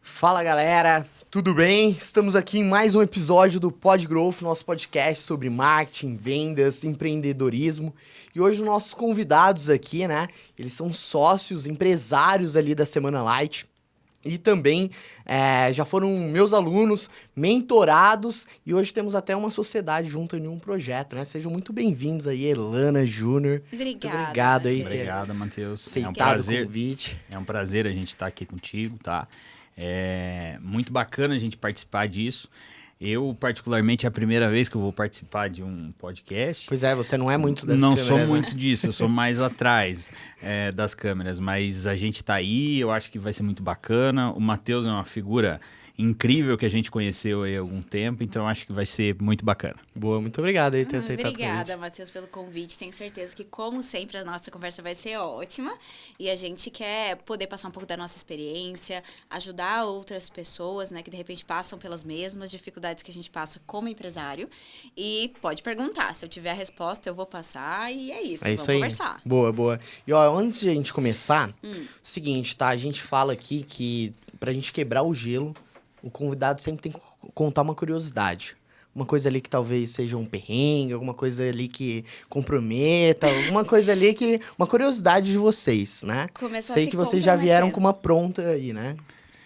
Fala galera, tudo bem? Estamos aqui em mais um episódio do Pod Growth, nosso podcast sobre marketing, vendas, empreendedorismo. E hoje os nossos convidados aqui, né? Eles são sócios, empresários ali da Semana Light. E também já foram meus alunos, mentorados, e hoje temos até uma sociedade junto em um projeto, né? Sejam muito bem-vindos aí, Elana, Júnior. Obrigada. Muito obrigado aí. Obrigado, Matheus. Aceitado o convite. É um prazer a gente estar aqui contigo, tá? É muito bacana a gente participar disso. Eu, particularmente, é a primeira vez que eu vou participar de um podcast. Pois é, você não é muito das câmeras. Não câmeras, sou muito disso, eu sou mais atrás das câmeras. Mas a gente tá aí, eu acho que vai ser muito bacana. O Matheus é uma figura incrível que a gente conheceu aí há algum tempo, então acho que vai ser muito bacana. Boa, muito obrigado aí por ter aceitado o convite. Obrigada, Matheus, pelo convite. Tenho certeza que, como sempre, a nossa conversa vai ser ótima. E a gente quer poder passar um pouco da nossa experiência, ajudar outras pessoas, né, que de repente passam pelas mesmas dificuldades que a gente passa como empresário. E pode perguntar, se eu tiver a resposta, eu vou passar e é isso, vamos conversar. Boa, boa. E ó, antes de a gente começar, seguinte, tá? A gente fala aqui que pra gente quebrar o gelo, o convidado sempre tem que contar uma curiosidade. Uma coisa ali que talvez seja um perrengue, alguma coisa ali que comprometa, alguma coisa ali que... Uma curiosidade de vocês, né? Começar Sei que vocês já vieram com uma pronta aí, né?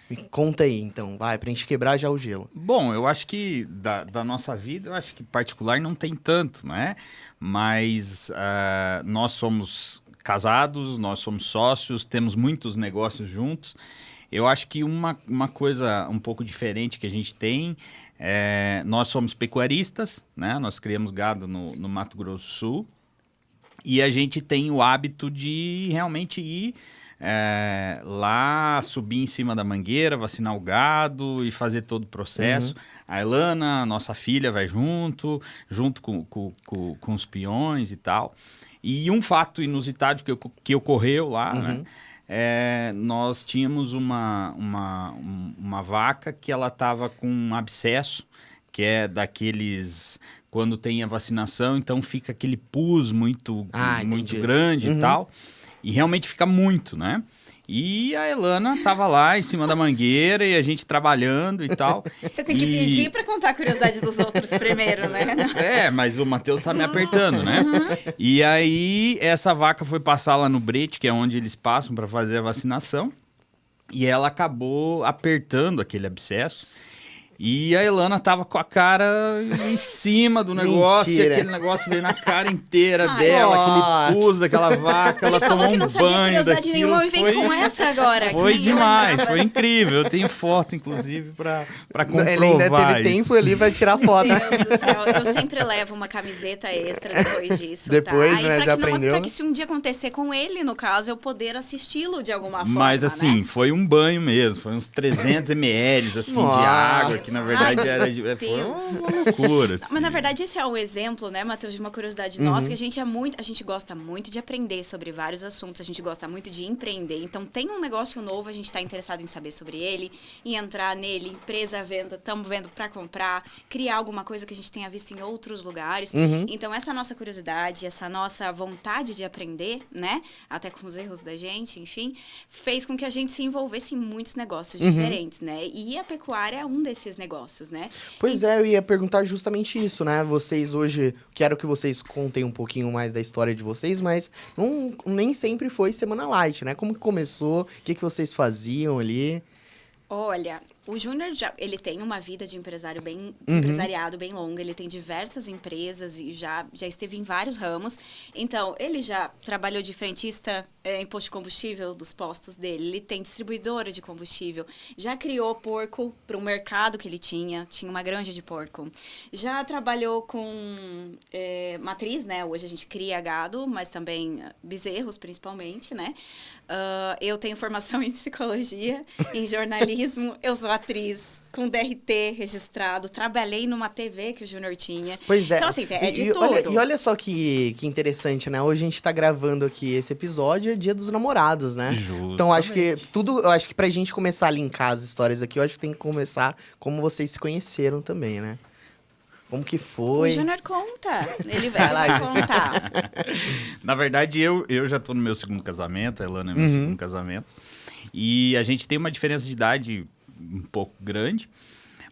Me conta aí, então, vai, pra gente quebrar já o gelo. Bom, eu acho que da nossa vida, eu acho que particular não tem tanto, né? Mas nós somos casados, nós somos sócios, temos muitos negócios juntos. Eu acho que uma coisa um pouco diferente que a gente tem, nós somos pecuaristas, né? Nós criamos gado no Mato Grosso do Sul e a gente tem o hábito de realmente ir lá, subir em cima da mangueira, vacinar o gado e fazer todo o processo. A Elana, nossa filha, vai junto com os peões e tal. E um fato inusitado que ocorreu lá, né? Nós tínhamos uma vaca que ela estava com um abscesso, que é daqueles... Quando tem a vacinação, então fica aquele pus muito grande e tal. E realmente fica muito, né? E a Elana estava lá em cima da mangueira e a gente trabalhando e tal. Você tem que pedir para contar a curiosidade dos outros primeiro, né? Mas o Matheus tá me apertando, né? E aí essa vaca foi passar lá no brete, que é onde eles passam para fazer a vacinação. E ela acabou apertando aquele abscesso. E a Elana tava com a cara em cima do negócio, e aquele negócio veio na cara inteira dela, aquele pus daquela vaca, ela tomou um banho daquilo. Nenhuma, e vem com essa agora. Foi demais, foi incrível. Eu tenho foto, inclusive, pra comprovar. Ele ainda teve tempo ali pra tirar foto. Meu Deus do céu, eu sempre levo uma camiseta extra depois disso, depois, tá? né, já aprendeu. Pra que se um dia acontecer com ele, no caso, eu poder assisti-lo de alguma forma, Mas assim, né? foi um banho mesmo, foi uns 300 ml, assim, de água, que na verdade foi uma loucura. Assim. Mas na verdade esse é um exemplo, né, Matheus, de uma curiosidade nossa, que a gente gosta muito de aprender sobre vários assuntos, a gente gosta muito de empreender. Então tem um negócio novo, a gente está interessado em saber sobre ele, em entrar nele, empresa, venda, estamos vendo para comprar, criar alguma coisa que a gente tenha visto em outros lugares. Então essa nossa curiosidade, essa nossa vontade de aprender, né, até com os erros da gente, enfim, fez com que a gente se envolvesse em muitos negócios diferentes, né? E a pecuária é um desses negócios, né? Pois eu ia perguntar justamente isso, né? Vocês hoje, quero que vocês contem um pouquinho mais da história de vocês, mas nem sempre foi Semana Light, né? Como que começou? O que vocês faziam ali? Olha, o Júnior, ele tem uma vida de empresariado bem longa, ele tem diversas empresas e já esteve em vários ramos. Então, ele já trabalhou de frentista em posto de combustível dos postos dele, ele tem distribuidora de combustível, já criou porco para um mercado que ele tinha uma granja de porco. Já trabalhou com matriz, né? Hoje a gente cria gado, mas também bezerros, principalmente, né? Eu tenho formação em psicologia, em jornalismo, eu sou atriz com DRT registrado, trabalhei numa TV que o Júnior tinha. Pois é. Então, assim, é de tudo. Olha só que interessante, né? Hoje a gente tá gravando aqui esse episódio, é Dia dos Namorados, né? Justamente. Então, eu acho que pra gente começar a linkar as histórias aqui, eu acho que tem que começar como vocês se conheceram também, né? Como que foi? O Júnior conta. Ele vai contar. Na verdade, eu já tô no meu segundo casamento, a Elana é meu segundo casamento. E a gente tem uma diferença de idade um pouco grande.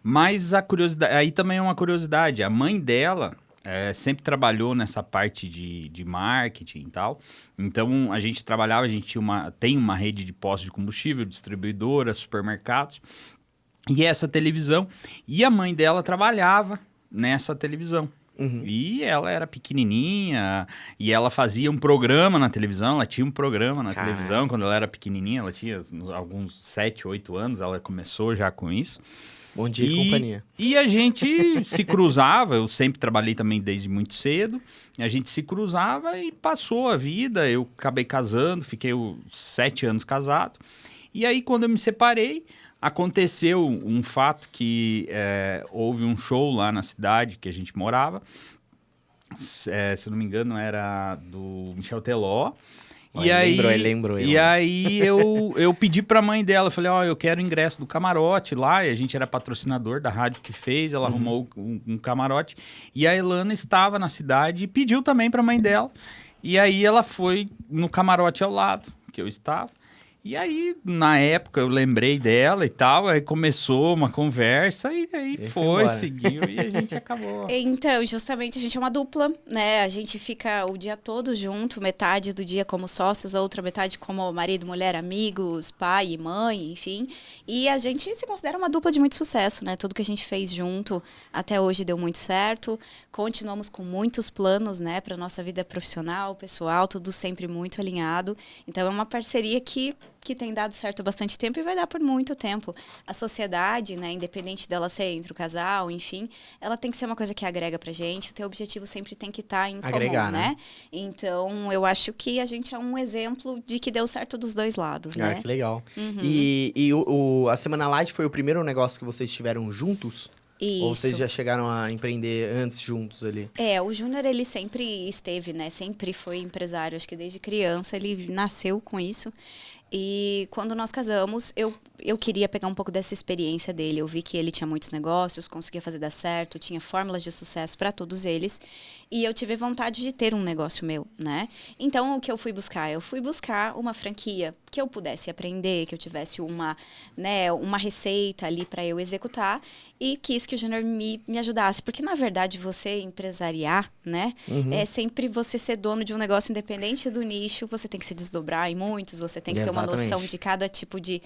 Mas a curiosidade, aí também é uma curiosidade, a mãe dela sempre trabalhou nessa parte de marketing e tal. Então, a gente trabalhava, a gente tem uma rede de postos de combustível, distribuidora, supermercados, e essa televisão. E a mãe dela trabalhava nessa televisão. Uhum. E ela era pequenininha, e ela fazia um programa na televisão, ela tinha um programa na televisão quando ela era pequenininha, ela tinha alguns 7, 8 anos, ela começou já com isso. Bom dia e companhia. E a gente se cruzava, eu sempre trabalhei também desde muito cedo, a gente se cruzava e passou a vida, eu acabei casando, fiquei 7 anos casado, e aí quando eu me separei, aconteceu um fato que houve um show lá na cidade que a gente morava, se eu não me engano era do Michel Teló. Ele lembrou. E aí eu pedi pra mãe dela, falei, eu quero o ingresso do camarote lá, e a gente era patrocinador da rádio que fez, ela arrumou um camarote, e a Elana estava na cidade e pediu também pra mãe dela, e aí ela foi no camarote ao lado, que eu estava. E aí, na época, eu lembrei dela e tal, aí começou uma conversa e aí seguiu e a gente acabou. Então, justamente, a gente é uma dupla, né? A gente fica o dia todo junto, metade do dia como sócios, a outra metade como marido, mulher, amigos, pai e mãe, enfim. E a gente se considera uma dupla de muito sucesso, né? Tudo que a gente fez junto até hoje deu muito certo. Continuamos com muitos planos, né? Para nossa vida profissional, pessoal, tudo sempre muito alinhado. Então, é uma parceria que tem dado certo há bastante tempo e vai dar por muito tempo. A sociedade, né, independente dela ser entre o casal, enfim, ela tem que ser uma coisa que agrega pra gente. O teu objetivo sempre tem que estar em agregar, comum, né? Então, eu acho que a gente é um exemplo de que deu certo dos dois lados, né? Que legal. E a Semana Light foi o primeiro negócio que vocês tiveram juntos? Isso. Ou vocês já chegaram a empreender antes juntos ali? O Júnior, ele sempre esteve, né? Sempre foi empresário. Acho que desde criança ele nasceu com isso. E quando nós casamos, eu queria pegar um pouco dessa experiência dele. Eu vi que ele tinha muitos negócios, conseguia fazer dar certo, tinha fórmulas de sucesso para todos eles. E eu tive vontade de ter um negócio meu, né? Então, o que eu fui buscar? Eu fui buscar uma franquia que eu pudesse aprender, que eu tivesse uma receita ali para eu executar. E quis que o Júnior me ajudasse. Porque, na verdade, você empresariar, né? É sempre você ser dono de um negócio independente do nicho. Você tem que se desdobrar em muitos, você tem que ter uma noção de cada tipo de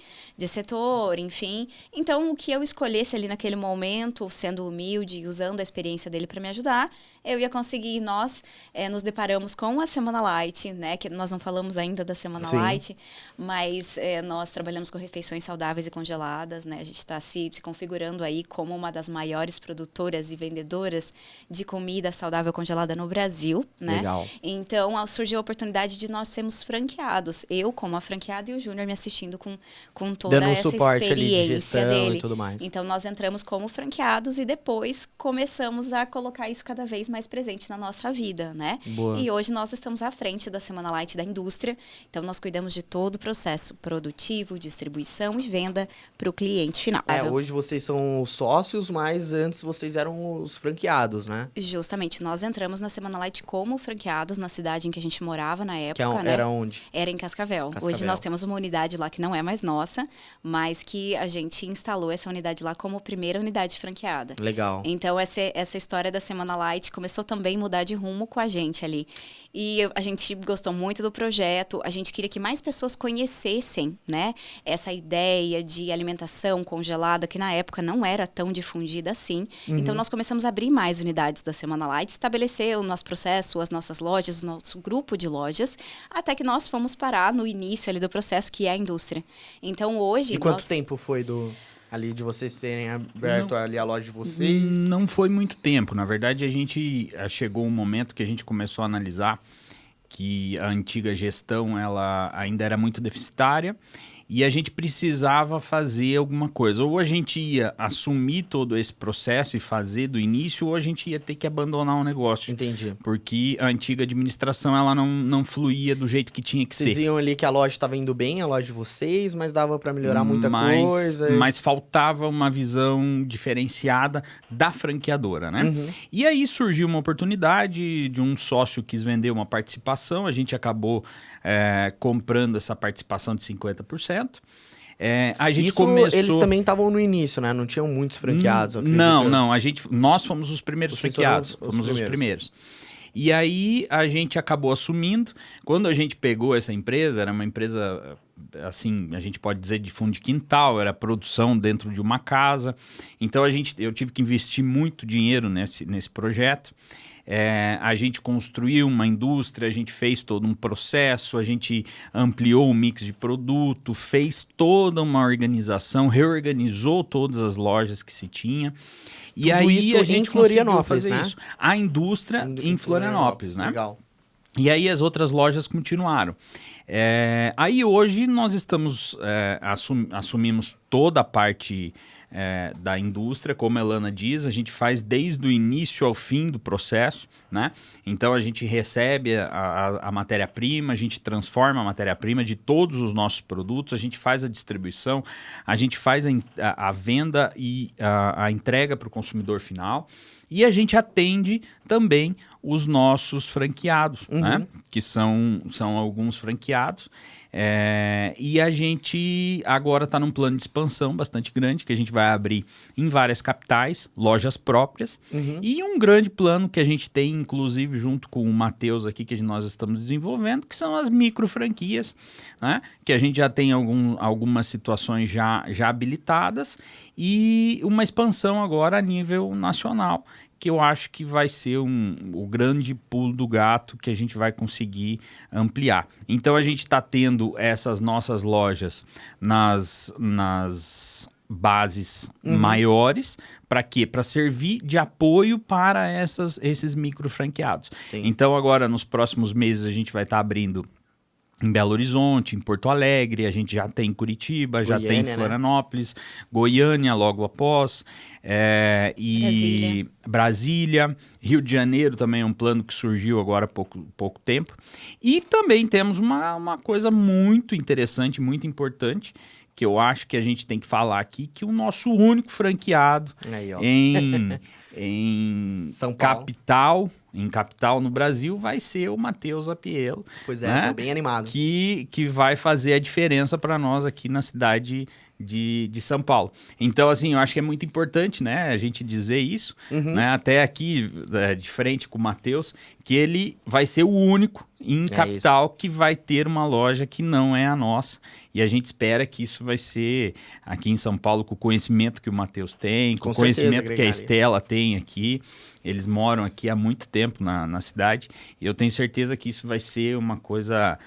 setor, enfim. Então, o que eu escolhesse ali naquele momento, sendo humilde e usando a experiência dele para me ajudar, eu ia conseguir. Nós nos deparamos com a Semana Light, né? Que nós não falamos ainda da Semana Light, mas nós trabalhamos com refeições saudáveis e congeladas, né? A gente está se configurando aí como uma das maiores produtoras e vendedoras de comida saudável congelada no Brasil, né? Legal. Então, surgiu a oportunidade de nós sermos franqueados. Eu, como a franqueada, e o Júnior me assistindo com toda dando essa suporte experiência ali de gestão dele. E tudo mais. Então, nós entramos como franqueados e depois começamos a colocar isso cada vez mais presente na nossa vida, né? Boa. E hoje nós estamos à frente da Semana Light da indústria. Então, nós cuidamos de todo o processo produtivo, distribuição e venda para o cliente final. Hoje vocês são os sócios, mas antes vocês eram os franqueados, né? Justamente. Nós entramos na Semana Light como franqueados na cidade em que a gente morava na época, Que né? era onde? Era em Cascavel. Hoje nós temos uma unidade lá que não é mais nossa, mas que a gente instalou essa unidade lá como primeira unidade franqueada. Legal. Então, essa história da Semana Light começou também a mudar de rumo com a gente ali. E a gente gostou muito do projeto, a gente queria que mais pessoas conhecessem, né, essa ideia de alimentação congelada, que na época não era tão difundida assim. Então, nós começamos a abrir mais unidades da Semana Light, estabelecer o nosso processo, as nossas lojas, o nosso grupo de lojas, até que nós fomos parar no início ali do processo, que é a indústria. Então, hoje... E quanto tempo foi ali de vocês terem aberto ali a loja de vocês? Não foi muito tempo. Na verdade, a gente chegou um momento que a gente começou a analisar que a antiga gestão ela ainda era muito deficitária e a gente precisava fazer alguma coisa. Ou a gente ia assumir todo esse processo e fazer do início, ou a gente ia ter que abandonar o negócio. Entendi. Porque a antiga administração ela não fluía do jeito que tinha que ser. Vocês viam ali que a loja estava indo bem, a loja de vocês, mas dava para melhorar muita coisa. Mas faltava uma visão diferenciada da franqueadora, né? E aí surgiu uma oportunidade de um sócio que quis vender uma participação, a gente acabou comprando essa participação de 50%. A gente Isso, começou... eles também estavam no início, né? Não tinham muitos franqueados, eu acredito. Não. Nós fomos os primeiros Vocês franqueados. foram os Fomos os primeiros. E aí a gente acabou assumindo. Quando a gente pegou essa empresa, era uma empresa, assim, a gente pode dizer de fundo de quintal, era produção dentro de uma casa. Então eu tive que investir muito dinheiro nesse projeto. A gente construiu uma indústria, a gente fez todo um processo, a gente ampliou o mix de produto, fez toda uma organização, reorganizou todas as lojas que se tinha. E tudo aí isso a gente em Florianópolis, fazer né? isso. A indústria em Florianópolis, né? Legal. E aí as outras lojas continuaram. Aí hoje nós estamos, assumimos toda a parte da indústria, como a Elana diz, a gente faz desde o início ao fim do processo, né? Então a gente recebe a matéria-prima, a gente transforma a matéria-prima de todos os nossos produtos, a gente faz a distribuição, a gente faz a venda e a entrega para o consumidor final. E a gente atende também os nossos franqueados, né? Que são alguns franqueados. E a gente agora está num plano de expansão bastante grande, que a gente vai abrir em várias capitais, lojas próprias. E um grande plano que a gente tem, inclusive, junto com o Matheus aqui, que nós estamos desenvolvendo, que são as micro franquias, né? Que a gente já tem algumas situações já habilitadas e uma expansão agora a nível nacional, que eu acho que vai ser o grande pulo do gato que a gente vai conseguir ampliar. Então a gente está tendo essas nossas lojas nas bases maiores, para quê? Para servir de apoio para esses micro franqueados. Sim. Então agora nos próximos meses a gente vai estar abrindo em Belo Horizonte, em Porto Alegre, a gente já tem em Curitiba, Goiânia, já tem em Florianópolis, Goiânia logo após, e Brasília, Rio de Janeiro também é um plano que surgiu agora há pouco tempo. E também temos uma coisa muito interessante, muito importante, que eu acho que a gente tem que falar aqui, que o nosso único franqueado em São Paulo. capital no Brasil vai ser o Matheus Appiello. Pois é, né? tô bem animado. Que vai fazer a diferença para nós aqui na cidade de São Paulo. Então, assim, eu acho que é muito importante, né, a gente dizer isso, né, até aqui, de frente com o Matheus, que ele vai ser o único em capital que vai ter uma loja que não é a nossa. E a gente espera que isso vai ser aqui em São Paulo, com o conhecimento que o Matheus tem, com o conhecimento que a Estela tem aqui. Eles moram aqui há muito tempo na cidade. E eu tenho certeza que isso vai ser uma coisa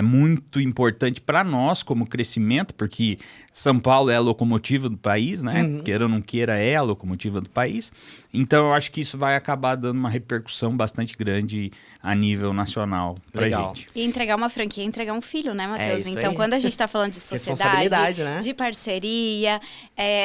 muito importante para nós como crescimento, porque São Paulo é a locomotiva do país, né? Queira ou não queira, é a locomotiva do país. Então eu acho que isso vai acabar dando uma repercussão bastante grande a nível nacional pra gente. E entregar uma franquia é entregar um filho, né, Matheus? Então, quando a gente está falando de sociedade, né? De parceria,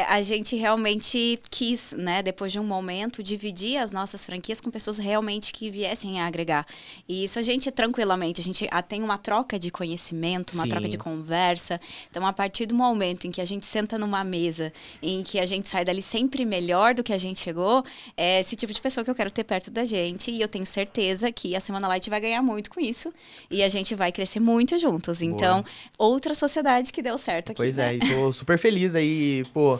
a gente realmente quis, né, depois de um momento, dividir as nossas franquias com pessoas realmente que viessem a agregar. E isso a gente, tranquilamente, a gente tem uma troca de conhecimento, uma troca de conversa. Então, a partir do momento em que a gente senta numa mesa, em que a gente sai dali sempre melhor do que a gente chegou, é esse tipo de pessoa que eu quero ter perto da gente. E eu tenho certeza que a Semana Light vai ganhar muito com isso. E a gente vai crescer muito juntos. Então, outra sociedade que deu certo aqui. Pois né? E tô super feliz aí, pô.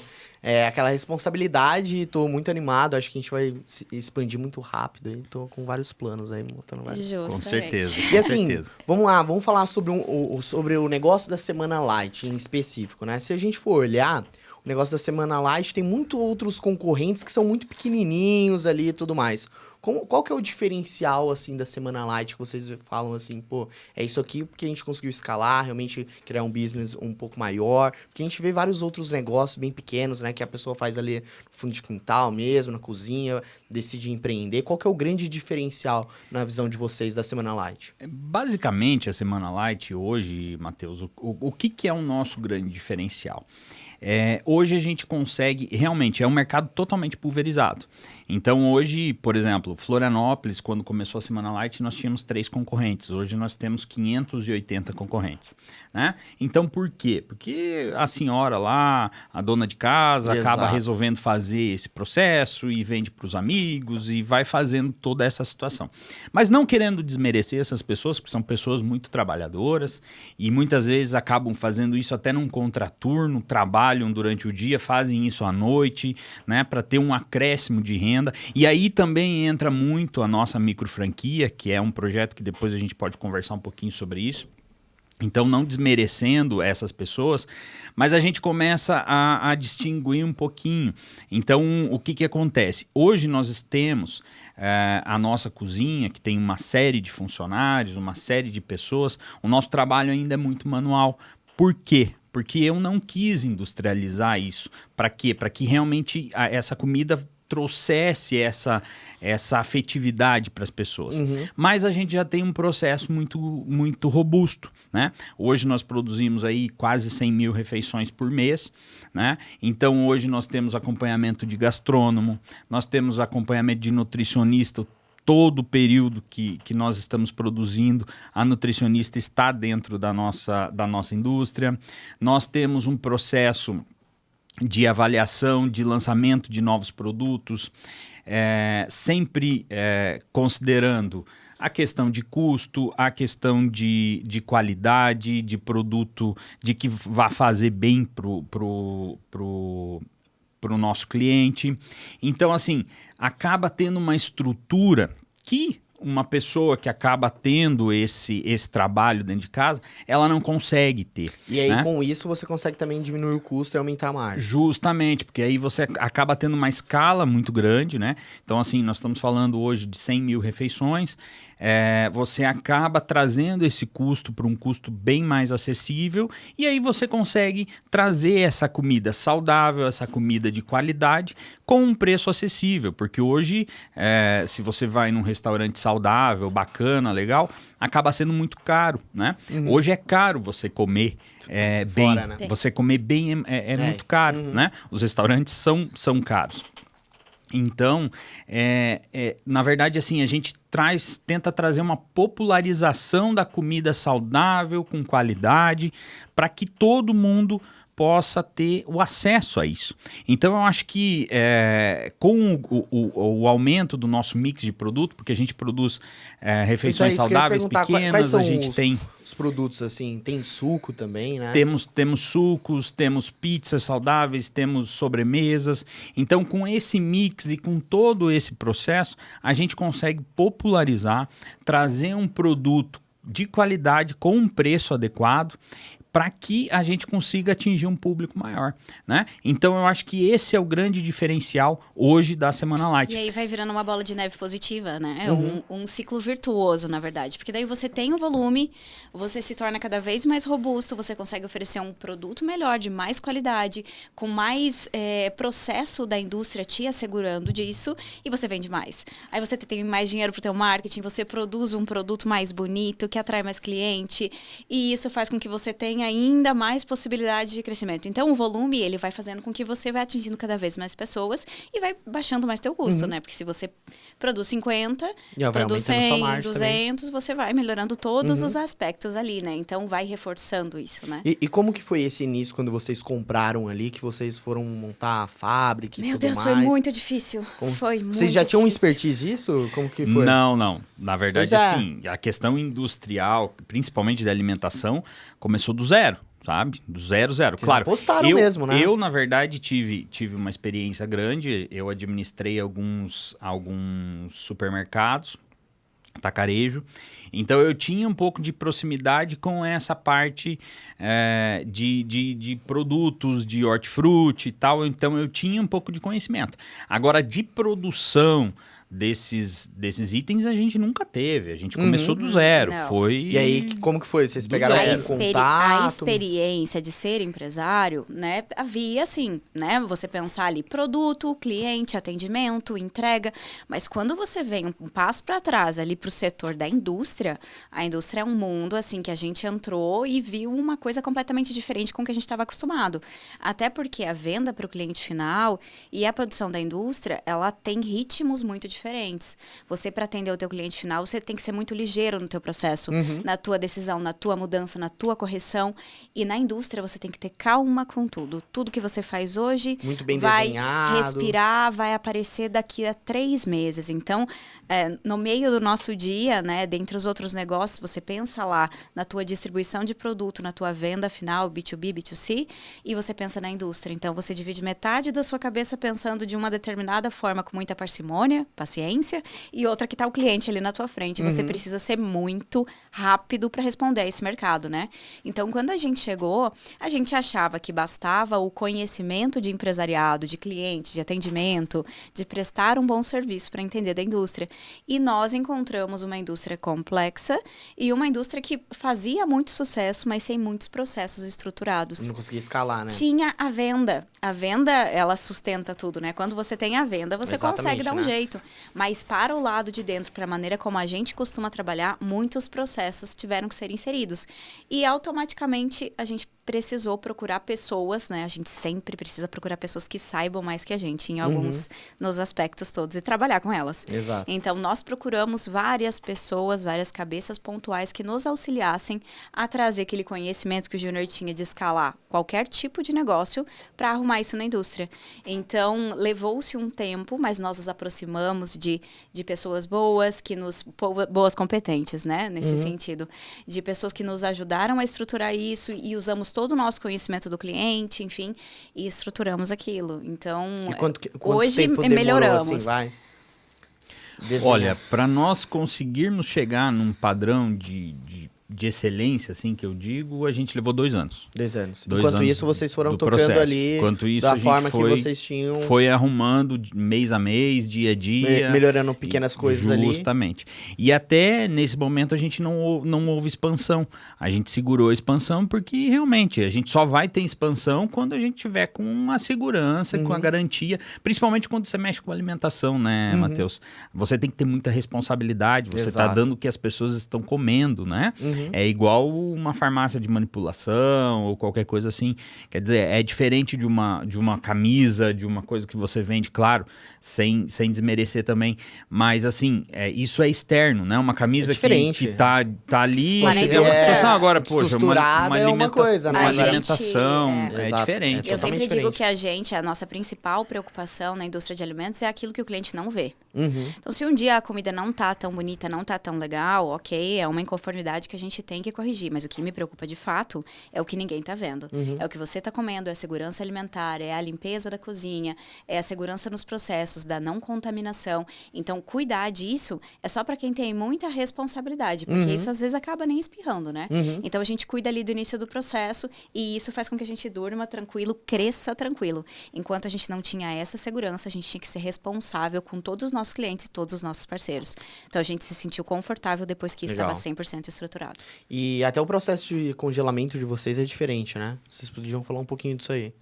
Aquela responsabilidade, tô muito animado, acho que a gente vai se expandir muito rápido aí, tô com vários planos aí, montando vários. Justamente. Com certeza. E assim, vamos lá, vamos falar sobre o negócio da Semana Light em específico, né? Se a gente for olhar, o negócio da Semana Light tem muitos outros concorrentes que são muito pequenininhos ali e tudo mais. Qual que é o diferencial, assim, da Semana Light que vocês falam assim, pô, é isso aqui porque a gente conseguiu escalar, realmente criar um business um pouco maior, porque a gente vê vários outros negócios bem pequenos, né, que a pessoa faz ali no fundo de quintal mesmo, na cozinha, decide empreender. Qual que é o grande diferencial na visão de vocês da Semana Light? Basicamente, a Semana Light hoje, Matheus, o que é o nosso grande diferencial? hoje a gente consegue, realmente, é um mercado totalmente pulverizado. Então hoje, por exemplo, Florianópolis, quando começou a Semana Light, nós tínhamos 3 concorrentes. Hoje nós temos 580 concorrentes, né? Então por quê? Porque a senhora lá, a dona de casa, acaba resolvendo fazer esse processo e vende para os amigos e vai fazendo toda essa situação. Mas não querendo desmerecer essas pessoas, porque são pessoas muito trabalhadoras e muitas vezes acabam fazendo isso até num contraturno, trabalham durante o dia, fazem isso à noite, né, para ter um acréscimo de renda. E aí também entra muito a nossa micro franquia, que é um projeto que depois a gente pode conversar um pouquinho sobre isso. Então, não desmerecendo essas pessoas, mas a gente começa a distinguir um pouquinho. Então, o que acontece? Hoje nós temos a nossa cozinha, que tem uma série de funcionários, uma série de pessoas. O nosso trabalho ainda é muito manual. Por quê? Porque eu não quis industrializar isso. Para quê? Para que realmente essa comida trouxesse essa afetividade para as pessoas. Mas a gente já tem um processo muito robusto, né? Hoje nós produzimos aí quase 100 mil refeições por mês, né? Então hoje nós temos acompanhamento de gastrônomo, nós temos acompanhamento de nutricionista. Todo o período que nós estamos produzindo, a nutricionista está dentro da nossa indústria. Nós temos um processo de avaliação, de lançamento de novos produtos, sempre considerando a questão de custo, a questão de qualidade, de produto, de que vá fazer bem pro nosso cliente. Então, assim, acaba tendo uma estrutura que uma pessoa que acaba tendo esse trabalho dentro de casa, ela não consegue ter. E aí, né? Com isso, você consegue também diminuir o custo e aumentar a margem. Justamente, porque aí você acaba tendo uma escala muito grande, né? Então, assim, nós estamos falando hoje de 100 mil refeições, você acaba trazendo esse custo para um custo bem mais acessível e aí você consegue trazer essa comida saudável, essa comida de qualidade com um preço acessível, porque hoje, se você vai num restaurante saudável, bacana, legal, acaba sendo muito caro, né? Hoje é caro você comer bem, Fora, né? Você comer bem é muito caro, né? Os restaurantes são caros. Então, na verdade, assim, a gente tenta trazer uma popularização da comida saudável, com qualidade, para que todo mundo possa ter o acesso a isso. Então, eu acho que com o aumento do nosso mix de produto, porque a gente produz refeições saudáveis pequenas, quais são a gente tem os produtos, assim, tem suco também, né? Temos sucos, temos pizzas saudáveis, temos sobremesas. Então, com esse mix e com todo esse processo, a gente consegue popularizar, trazer um produto de qualidade com um preço adequado para que a gente consiga atingir um público maior, né? Então, eu acho que esse é o grande diferencial hoje da Semana Light. E aí vai virando uma bola de neve positiva, né? É um ciclo virtuoso, na verdade. Porque daí você tem o volume, você se torna cada vez mais robusto, você consegue oferecer um produto melhor, de mais qualidade, com mais processo da indústria te assegurando disso, e você vende mais. Aí você tem mais dinheiro para o teu marketing, você produz um produto mais bonito, que atrai mais cliente, e isso faz com que você tenha ainda mais possibilidade de crescimento. Então, o volume, ele vai fazendo com que você vai atingindo cada vez mais pessoas e vai baixando mais teu custo, né? Porque se você produz 50, produz 100, 200, também. Você vai melhorando todos os aspectos ali, né? Então, vai reforçando isso, né? E como que foi esse início quando vocês compraram ali, que vocês foram montar a fábrica e Meu tudo Deus, mais? foi muito difícil. Foi muito Vocês já tinham difícil. expertise disso? Como que foi? Não. Na verdade, assim, a questão industrial, principalmente da alimentação, começou do zero, sabe? Do zero. Vocês Claro, apostaram mesmo, né? Eu, na verdade, tive uma experiência grande. Eu administrei alguns supermercados, atacarejo. Então, eu tinha um pouco de proximidade com essa parte de produtos, de hortifruti e tal. Então, eu tinha um pouco de conhecimento. Agora, de produção desses itens a gente nunca teve. A gente começou do zero. Não. Foi... E aí, como que foi? Vocês Do pegaram zero. algum A contato? experiência de ser empresário, né, havia assim, né, você pensar ali produto, cliente, atendimento, entrega, mas quando você vem um passo para trás ali para o setor da indústria, a indústria é um mundo assim que a gente entrou e viu uma coisa completamente diferente com o que a gente estava acostumado. Até porque a venda para o cliente final e a produção da indústria, ela tem ritmos muito diferentes. Você, para atender o teu cliente final, você tem que ser muito ligeiro no teu processo, na tua decisão, na tua mudança, na tua correção. E na indústria, você tem que ter calma com tudo. Tudo que você faz hoje Muito bem vai desenhado. respirar, vai aparecer daqui a 3 meses. Então, no meio do nosso dia, né, dentre os outros negócios, você pensa lá na tua distribuição de produto, na tua venda final, B2B, B2C, e você pensa na indústria. Então, você divide metade da sua cabeça pensando de uma determinada forma, com muita parcimônia, paciência, e outra que está o cliente ali na tua frente. Você precisa ser muito rápido para responder a esse mercado, né? Então, quando a gente chegou, a gente achava que bastava o conhecimento de empresariado, de cliente, de atendimento, de prestar um bom serviço para entender da indústria. E nós encontramos uma indústria complexa e uma indústria que fazia muito sucesso, mas sem muitos processos estruturados. Não conseguia escalar, né? Tinha a venda. A venda, ela sustenta tudo, né? Quando você tem a venda, você Exatamente, consegue dar um né? jeito. Mas para o lado de dentro, para a maneira como a gente costuma trabalhar, muitos processos tiveram que ser inseridos. E automaticamente a gente precisou procurar pessoas, né? A gente sempre precisa procurar pessoas que saibam mais que a gente em alguns, nos aspectos todos e trabalhar com elas. Exato. Então, nós procuramos várias pessoas, várias cabeças pontuais que nos auxiliassem a trazer aquele conhecimento que o Júnior tinha de escalar qualquer tipo de negócio para arrumar isso na indústria. Então, levou-se um tempo, mas nós nos aproximamos de pessoas boas, boas competentes, né? Nesse sentido. De pessoas que nos ajudaram a estruturar isso e usamos todo o nosso conhecimento do cliente, enfim, e estruturamos aquilo. Então, E quanto hoje tempo demorou, melhoramos. assim, vai? Desenhar. Olha, para nós conseguirmos chegar num padrão de excelência, assim, que eu digo, a gente levou 2 anos. 2 anos. 2 Enquanto anos isso, vocês foram do tocando processo. ali Enquanto isso, da a gente forma que foi- vocês tinham, Foi arrumando mês a mês, dia a dia. melhorando pequenas coisas ali. Justamente. E até nesse momento a gente não houve expansão. A gente segurou a expansão porque realmente a gente só vai ter expansão quando a gente tiver com uma segurança, com a garantia. Principalmente quando você mexe com alimentação, né, Matheus? Você tem que ter muita responsabilidade. Você está Exato. dando o que as pessoas estão comendo, né? É igual uma farmácia de manipulação ou qualquer coisa assim. Quer dizer, é diferente de uma camisa, de uma coisa que você vende, claro, sem desmerecer também. Mas, assim, isso é externo, né? Uma camisa diferente. que tá ali. Mas É uma é situação agora, poxa, descosturada é uma coisa, né? Uma A gente- alimentação é Exato. diferente. Eu Totalmente sempre digo diferente. que a nossa principal preocupação na indústria de alimentos é aquilo que o cliente não vê. Uhum. Então, se um dia a comida não tá tão bonita, não tá tão legal, ok, é uma inconformidade que a gente tem que corrigir. Mas o que me preocupa de fato é o que ninguém tá vendo. É o que você tá comendo, é a segurança alimentar, é a limpeza da cozinha, é a segurança nos processos, da não contaminação. Então, cuidar disso é só para quem tem muita responsabilidade, porque isso às vezes acaba nem espirrando, né? Então, a gente cuida ali do início do processo e isso faz com que a gente durma tranquilo, cresça tranquilo. Enquanto a gente não tinha essa segurança, a gente tinha que ser responsável com todos os nossos clientes e todos os nossos parceiros. Então, a gente se sentiu confortável depois que isso Legal. estava 100% estruturado. E até o processo de congelamento de vocês é diferente, né? Vocês podiam falar um pouquinho disso aí.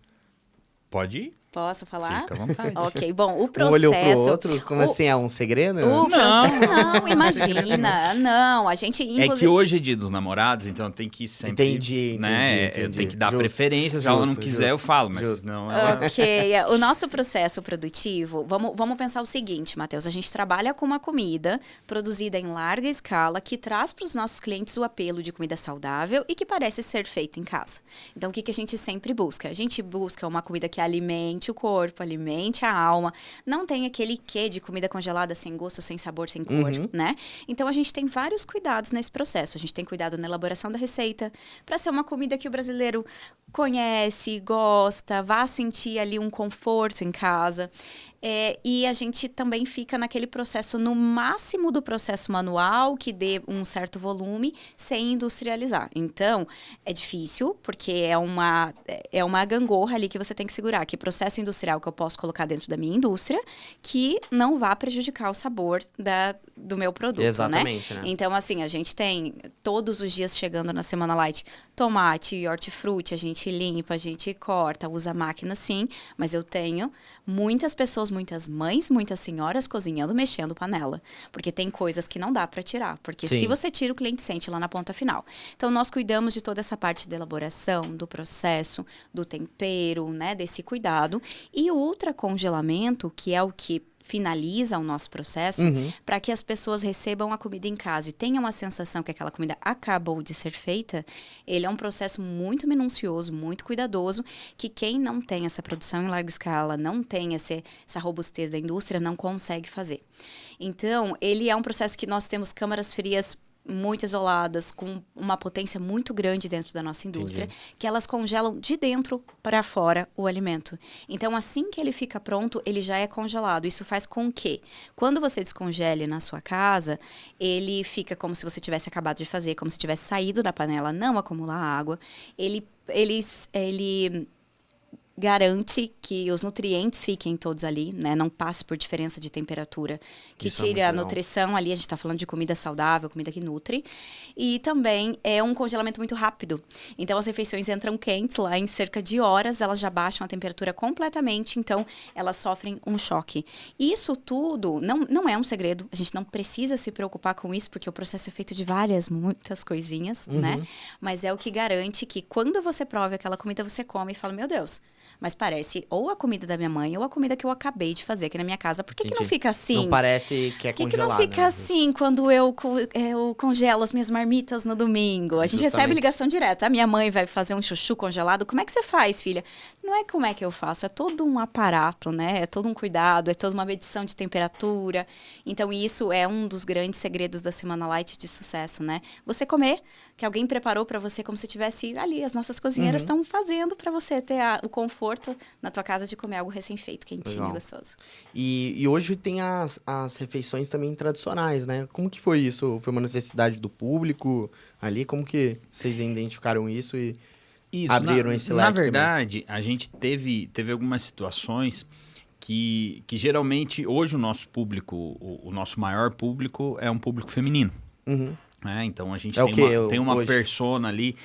Pode ir? Posso falar? Fica à vontade. Ok, bom, o Um processo... olhou pro outro? Como o- assim? É um segredo? O Não. processo... Não, imagina. Não, a gente, inclusive... É que hoje é dia dos namorados, então tem que sempre... Entendi, né, entendi. Tem que dar Justo. preferência. Se ela não Justo, quiser, eu justo, falo, mas justo. não ela... Ok, o nosso processo produtivo, vamos pensar o seguinte, Matheus, a gente trabalha com uma comida produzida em larga escala que traz para os nossos clientes o apelo de comida saudável e que parece ser feita em casa. Então, o que a gente sempre busca? A gente busca uma comida que alimente o corpo, alimente a alma, não tem aquele quê de comida congelada sem gosto, sem sabor, sem cor, né? Então, a gente tem vários cuidados nesse processo. A gente tem cuidado na elaboração da receita, para ser uma comida que o brasileiro conhece, gosta, vá sentir ali um conforto em casa. E a gente também fica naquele processo, no máximo do processo manual, que dê um certo volume, sem industrializar. Então, é difícil, porque é uma gangorra ali que você tem que segurar. Que processo industrial que eu posso colocar dentro da minha indústria, que não vá prejudicar o sabor do meu produto, Exatamente, né? Então, assim, a gente tem todos os dias chegando na Semana Light tomate e hortifruti, a gente limpa, a gente corta, usa máquina sim, mas eu tenho muitas pessoas, muitas mães, muitas senhoras cozinhando, mexendo panela, porque tem coisas que não dá para tirar, porque Sim. se você tira, o cliente sente lá na ponta final. Então, nós cuidamos de toda essa parte da elaboração, do processo, do tempero, né, desse cuidado, e o ultracongelamento, que é o que finaliza o nosso processo, para que as pessoas recebam a comida em casa e tenham a sensação que aquela comida acabou de ser feita. Ele é um processo muito minucioso, muito cuidadoso, que quem não tem essa produção em larga escala, não tem essa robustez da indústria, não consegue fazer. Então, ele é um processo que nós temos câmaras frias muito isoladas, com uma potência muito grande dentro da nossa indústria, que elas congelam de dentro para fora o alimento. Então, assim que ele fica pronto, ele já é congelado. Isso faz com que, quando você descongele na sua casa, ele fica como se você tivesse acabado de fazer, como se tivesse saído da panela, não acumular água. Ele garante que os nutrientes fiquem todos ali, né? Não passe por diferença de temperatura, que Isso tire é a muito legal. nutrição ali. A gente está falando de comida saudável, comida que nutre. E também é um congelamento muito rápido. Então, as refeições entram quentes lá em cerca de horas, elas já baixam a temperatura completamente, então elas sofrem um choque. Isso tudo não é um segredo, a gente não precisa se preocupar com isso, porque o processo é feito de muitas coisinhas, né? Mas é o que garante que quando você prova aquela comida, você come e fala, meu Deus, mas parece ou a comida da minha mãe ou a comida que eu acabei de fazer aqui na minha casa. Por que não fica assim? Não parece que é Por que congelado, não fica né? assim quando eu congelo as minhas marmitas no domingo? A gente recebe Justamente. ligação direta. A minha mãe vai fazer um chuchu congelado. Como é que você faz, filha? Não é como é que eu faço. É todo um aparato, né? É todo um cuidado, é toda uma medição de temperatura. Então, isso é um dos grandes segredos da Semana Light de sucesso, né? Você comer, que alguém preparou para você como se tivesse ali. As nossas cozinheiras estão fazendo para você ter o conforto na tua casa de comer algo recém-feito, quentinho Legal. e gostoso. E hoje tem as refeições também tradicionais, né? Como que foi isso? Foi uma necessidade do público ali? Como que vocês identificaram isso e abriram esse leque Na verdade, a gente teve algumas situações que geralmente, hoje o nosso público, o nosso maior público é um público feminino. Uhum. Então, a gente É o quê, tem uma hoje? persona ali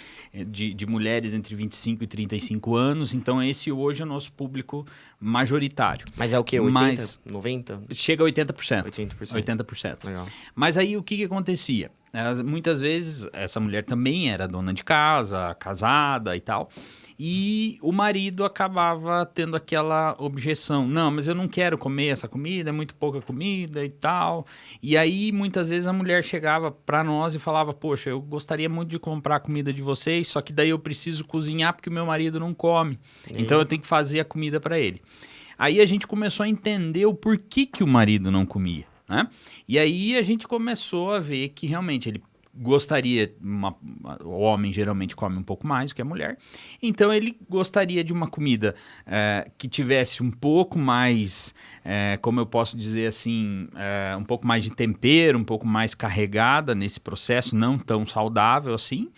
de mulheres entre 25 e 35 anos. Então, esse hoje é o nosso público majoritário. Mas é o quê? 80? Mas 90? chega a 80%. 80%. 80%. Legal. Mas aí, o que acontecia? Muitas vezes, essa mulher também era dona de casa, casada e tal. E o marido acabava tendo aquela objeção. Não, mas eu não quero comer essa comida, é muito pouca comida e tal. E aí, muitas vezes, a mulher chegava para nós e falava, poxa, eu gostaria muito de comprar a comida de vocês, só que daí eu preciso cozinhar porque o meu marido não come. Então, eu tenho que fazer a comida para ele. Aí, a gente começou a entender o porquê que o marido não comia, né? E aí, a gente começou a ver que, realmente, ele gostaria, o homem geralmente come um pouco mais do que a mulher, então ele gostaria de uma comida que tivesse um pouco mais, como eu posso dizer assim, um pouco mais de tempero, um pouco mais carregada nesse processo, não tão saudável assim,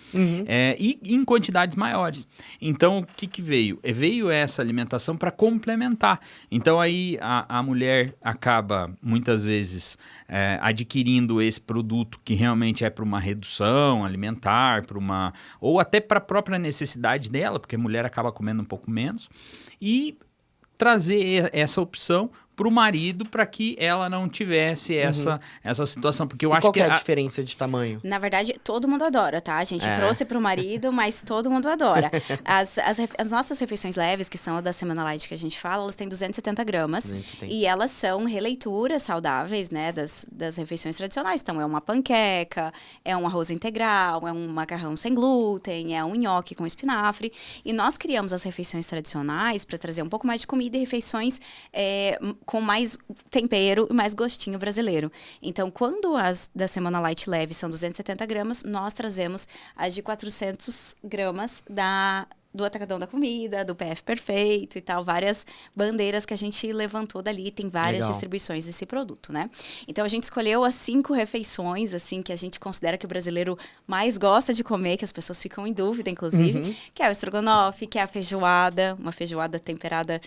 e em quantidades maiores. Então, o que veio? Veio essa alimentação para complementar. Então, aí a mulher acaba, muitas vezes, adquirindo esse produto que realmente é para uma redução alimentar, ou até para a própria necessidade dela, porque a mulher acaba comendo um pouco menos, e trazer essa opção para o marido para que ela não tivesse essa situação. Porque eu acho Qual que que é a diferença de tamanho? Na verdade, todo mundo adora, tá? A gente trouxe para o marido, mas todo mundo adora. As nossas refeições leves, que são a da Semana Light que a gente fala, elas têm 270 gramas. 270. E elas são releituras saudáveis, né? Das refeições tradicionais. Então, é uma panqueca, é um arroz integral, é um macarrão sem glúten, é um nhoque com espinafre. E nós criamos as refeições tradicionais para trazer um pouco mais de comida e refeições com mais tempero e mais gostinho brasileiro. Então, quando as da Semana Light Leve são 270 gramas, nós trazemos as de 400 gramas do Atacadão da Comida, do PF Perfeito e tal, várias bandeiras que a gente levantou dali, tem várias distribuições desse produto, né? Então, a gente escolheu as 5 refeições, assim, que a gente considera que o brasileiro mais gosta de comer, que as pessoas ficam em dúvida, inclusive, que é o estrogonofe, que é a feijoada, uma feijoada temperada,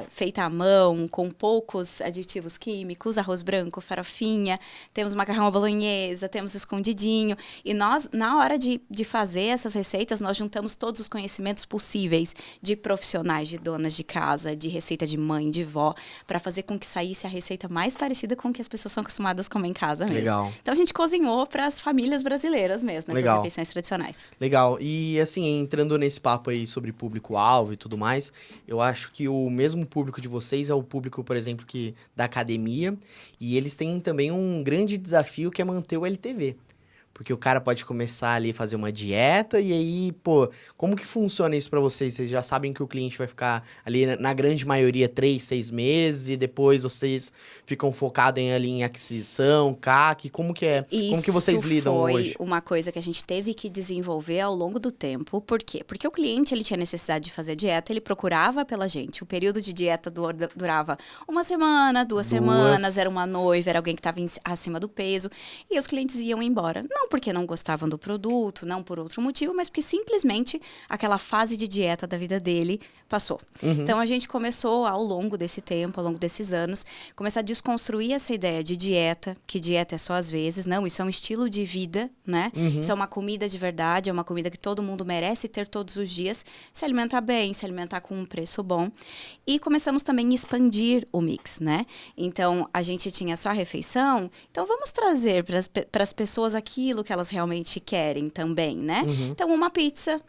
feita à mão, com poucos aditivos químicos, arroz branco, farofinha, temos macarrão à bolonhesa, temos escondidinho, e nós, na hora de fazer essas receitas, nós juntamos todos os conhecimentos possíveis de profissionais, de donas de casa, de receita de mãe, de vó, para fazer com que saísse a receita mais parecida com o que as pessoas são acostumadas a comer em casa mesmo. Legal. Então a gente cozinhou para as famílias brasileiras mesmo, nessas refeições tradicionais. Legal. E assim, entrando nesse papo aí sobre público-alvo e tudo mais, eu acho que o mesmo público de vocês é o público, por exemplo, da academia, e eles têm também um grande desafio que é manter o LTV. Porque o cara pode começar ali a fazer uma dieta e aí, pô, como que funciona isso pra vocês? Vocês já sabem que o cliente vai ficar ali, na grande maioria, 3, 6 meses e depois vocês ficam focados ali em aquisição, CAC, como que é? Como que vocês lidam hoje? Isso foi uma coisa que a gente teve que desenvolver ao longo do tempo. Por quê? Porque o cliente, ele tinha necessidade de fazer dieta, ele procurava pela gente. O período de dieta durava 1 semana, 2 semanas, era uma noiva, era alguém que estava acima do peso, e os clientes iam embora. Não porque não gostavam do produto, não por outro motivo, mas porque simplesmente aquela fase de dieta da vida dele passou. Então, a gente começou ao longo desse tempo, ao longo desses anos, começar a desconstruir essa ideia de dieta, que dieta é só às vezes. Não, isso é um estilo de vida, né? Isso é uma comida de verdade, é uma comida que todo mundo merece ter todos os dias, se alimentar bem, se alimentar com um preço bom. E começamos também a expandir o mix, né? Então, a gente tinha só a refeição, então vamos trazer para as pessoas aquilo que elas realmente querem também, né? Então, uma pizza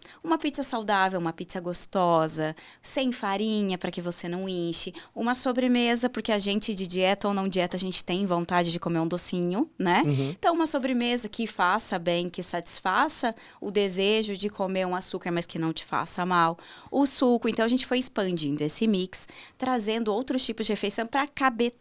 saudável, uma pizza gostosa, sem farinha para que você não enche, uma sobremesa, porque a gente de dieta ou não dieta, a gente tem vontade de comer um docinho, né? Então, uma sobremesa que faça bem, que satisfaça o desejo de comer um açúcar, mas que não te faça mal. O suco, então a gente foi expandindo esse mix, trazendo outros tipos de refeição para caber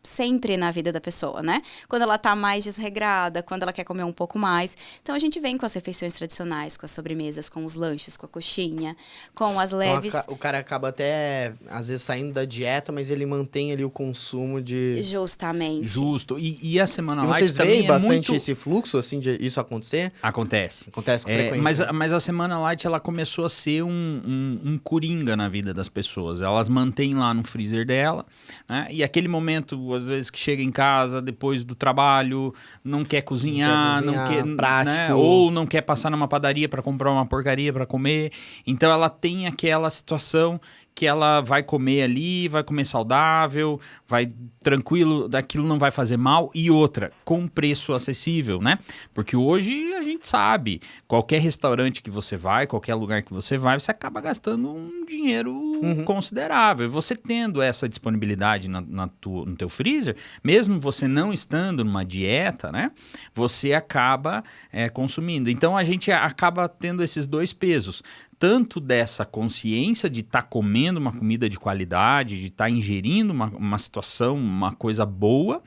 sempre na vida da pessoa, né? Quando ela tá mais desregrada, quando ela quer comer um pouco mais. Então, a gente vem com as refeições tradicionais, com as sobremesas, com os lanches, com a coxinha, com as leves. Então, o cara acaba até, às vezes, saindo da dieta, mas ele mantém ali o consumo de... Justamente. Justo. E a Semana Light vocês também veem bastante muito... esse fluxo, assim, de isso acontecer? Acontece. Acontece com frequência. Mas a Semana Light, ela começou a ser um coringa na vida das pessoas. Elas mantêm lá no freezer dela, né? E aquele momento, às vezes, que chega em casa depois do trabalho, não quer cozinhar, não quer prático. Né? Ou não quer passar numa padaria para comprar uma porcaria para comer. Então, ela tem aquela situação que ela vai comer ali, vai comer saudável, vai tranquilo, daquilo não vai fazer mal. E outra, com preço acessível, né? Porque hoje a gente sabe, qualquer restaurante que você vai, qualquer lugar que você vai, você acaba gastando um dinheiro considerável. E você tendo essa disponibilidade no teu freezer, mesmo você não estando numa dieta, né? Você acaba consumindo. Então, a gente acaba tendo esses dois pesos. Tanto dessa consciência de estar comendo uma comida de qualidade, de estar ingerindo uma situação, uma coisa boa,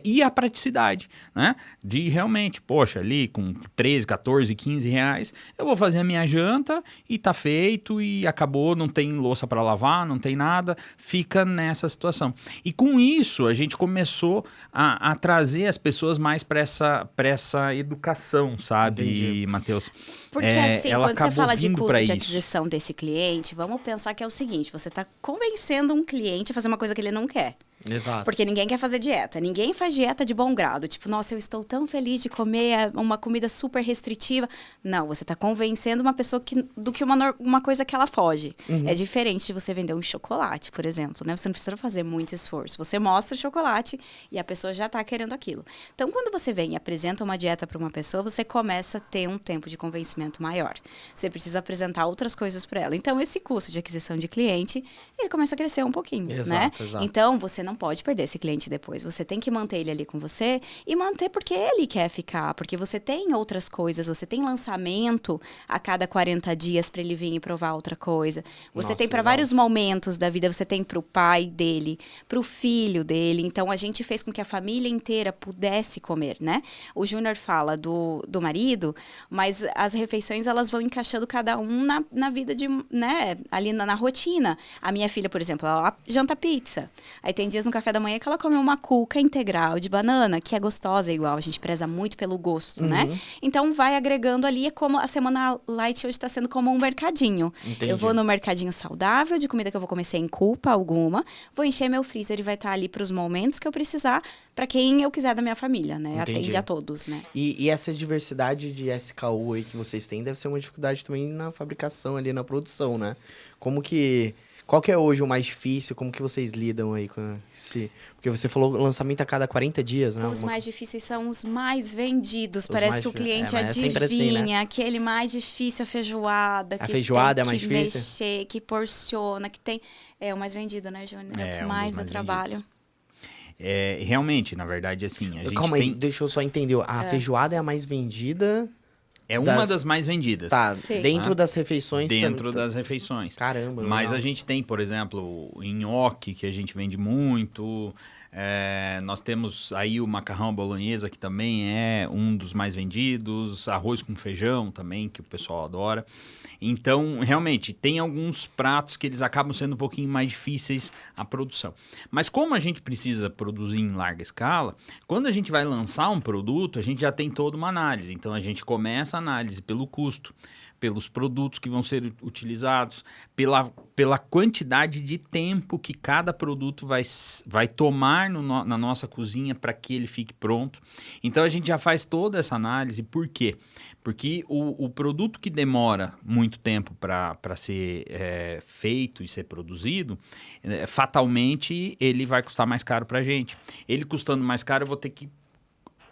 e a praticidade, né? De realmente, poxa, ali com 13, 14, 15 reais, eu vou fazer a minha janta e tá feito e acabou, não tem louça para lavar, não tem nada, fica nessa situação. E com isso, a gente começou a trazer as pessoas mais para essa educação, sabe, Matheus? Porque assim, quando você fala de custo de isso. aquisição desse cliente, vamos pensar que é o seguinte, você está convencendo um cliente a fazer uma coisa que ele não quer. Exato. Porque ninguém quer fazer dieta. Ninguém faz dieta de bom grado. Tipo, nossa, eu estou tão feliz de comer uma comida super restritiva. Não, você está convencendo uma pessoa do que uma coisa que ela foge. É diferente de você vender um chocolate, por exemplo, né? Você não precisa fazer muito esforço. Você mostra o chocolate e a pessoa já está querendo aquilo. Então, quando você vem e apresenta uma dieta para uma pessoa, você começa a ter um tempo de convencimento maior. Você precisa apresentar outras coisas para ela. Então, esse custo de aquisição de cliente, ele começa a crescer um pouquinho, exato, né? Exato. Então, você não pode perder esse cliente depois. Você tem que manter ele ali com você e manter porque ele quer ficar. Porque você tem outras coisas, você tem lançamento a cada 40 dias para ele vir e provar outra coisa. Você tem para vários momentos da vida, você tem para o pai dele, para o filho dele. Então, a gente fez com que a família inteira pudesse comer, né? O Júnior fala do marido, mas as refeições, elas vão encaixando cada um na vida de, né, ali na rotina. A minha filha, por exemplo, ela janta pizza. Aí tem dias no café da manhã que ela come uma cuca integral de banana, que é gostosa igual. A gente preza muito pelo gosto, né? Então, vai agregando ali, é como a Semana Light hoje está sendo como um mercadinho. Entendi. Eu vou no mercadinho saudável, de comida que eu vou comer sem culpa alguma, vou encher meu freezer e vai estar ali para os momentos que eu precisar, para quem eu quiser da minha família, né? Entendi. Atende a todos, né? E essa diversidade de SKU aí que vocês têm deve ser uma dificuldade também na fabricação ali, na produção, né? Qual que é hoje o mais difícil? Como que vocês lidam aí com esse... Porque você falou lançamento a cada 40 dias, né? Os mais difíceis são os mais vendidos. Parece mais que o difí- cliente mas é sempre adivinha. assim, né? Aquele mais difícil, a feijoada. A que feijoada tem é mais que difícil? mexer, que porciona, que tem... É o mais vendido, né, Júnior? É o que um dos mais dá mais trabalho. vendidos. Realmente, na verdade, assim, a gente Calma aí, tem... deixa eu só entender. A feijoada é a mais vendida... É uma das mais vendidas. Tá, Sim. dentro das refeições... Dentro das refeições. Caramba, Mas legal. a gente tem, por exemplo, o nhoque, que a gente vende muito. Nós temos aí o macarrão bolonhesa, que também é um dos mais vendidos. Arroz com feijão também, que o pessoal adora. Então, realmente, tem alguns pratos que eles acabam sendo um pouquinho mais difíceis a produção. Mas como a gente precisa produzir em larga escala, quando a gente vai lançar um produto, a gente já tem toda uma análise. Então, a gente começa a análise pelo custo, pelos produtos que vão ser utilizados, pela quantidade de tempo que cada produto vai tomar na nossa cozinha para que ele fique pronto. Então, a gente já faz toda essa análise. Por quê? Porque o produto que demora muito tempo para ser feito e ser produzido, fatalmente ele vai custar mais caro para a gente. Ele custando mais caro, eu vou ter que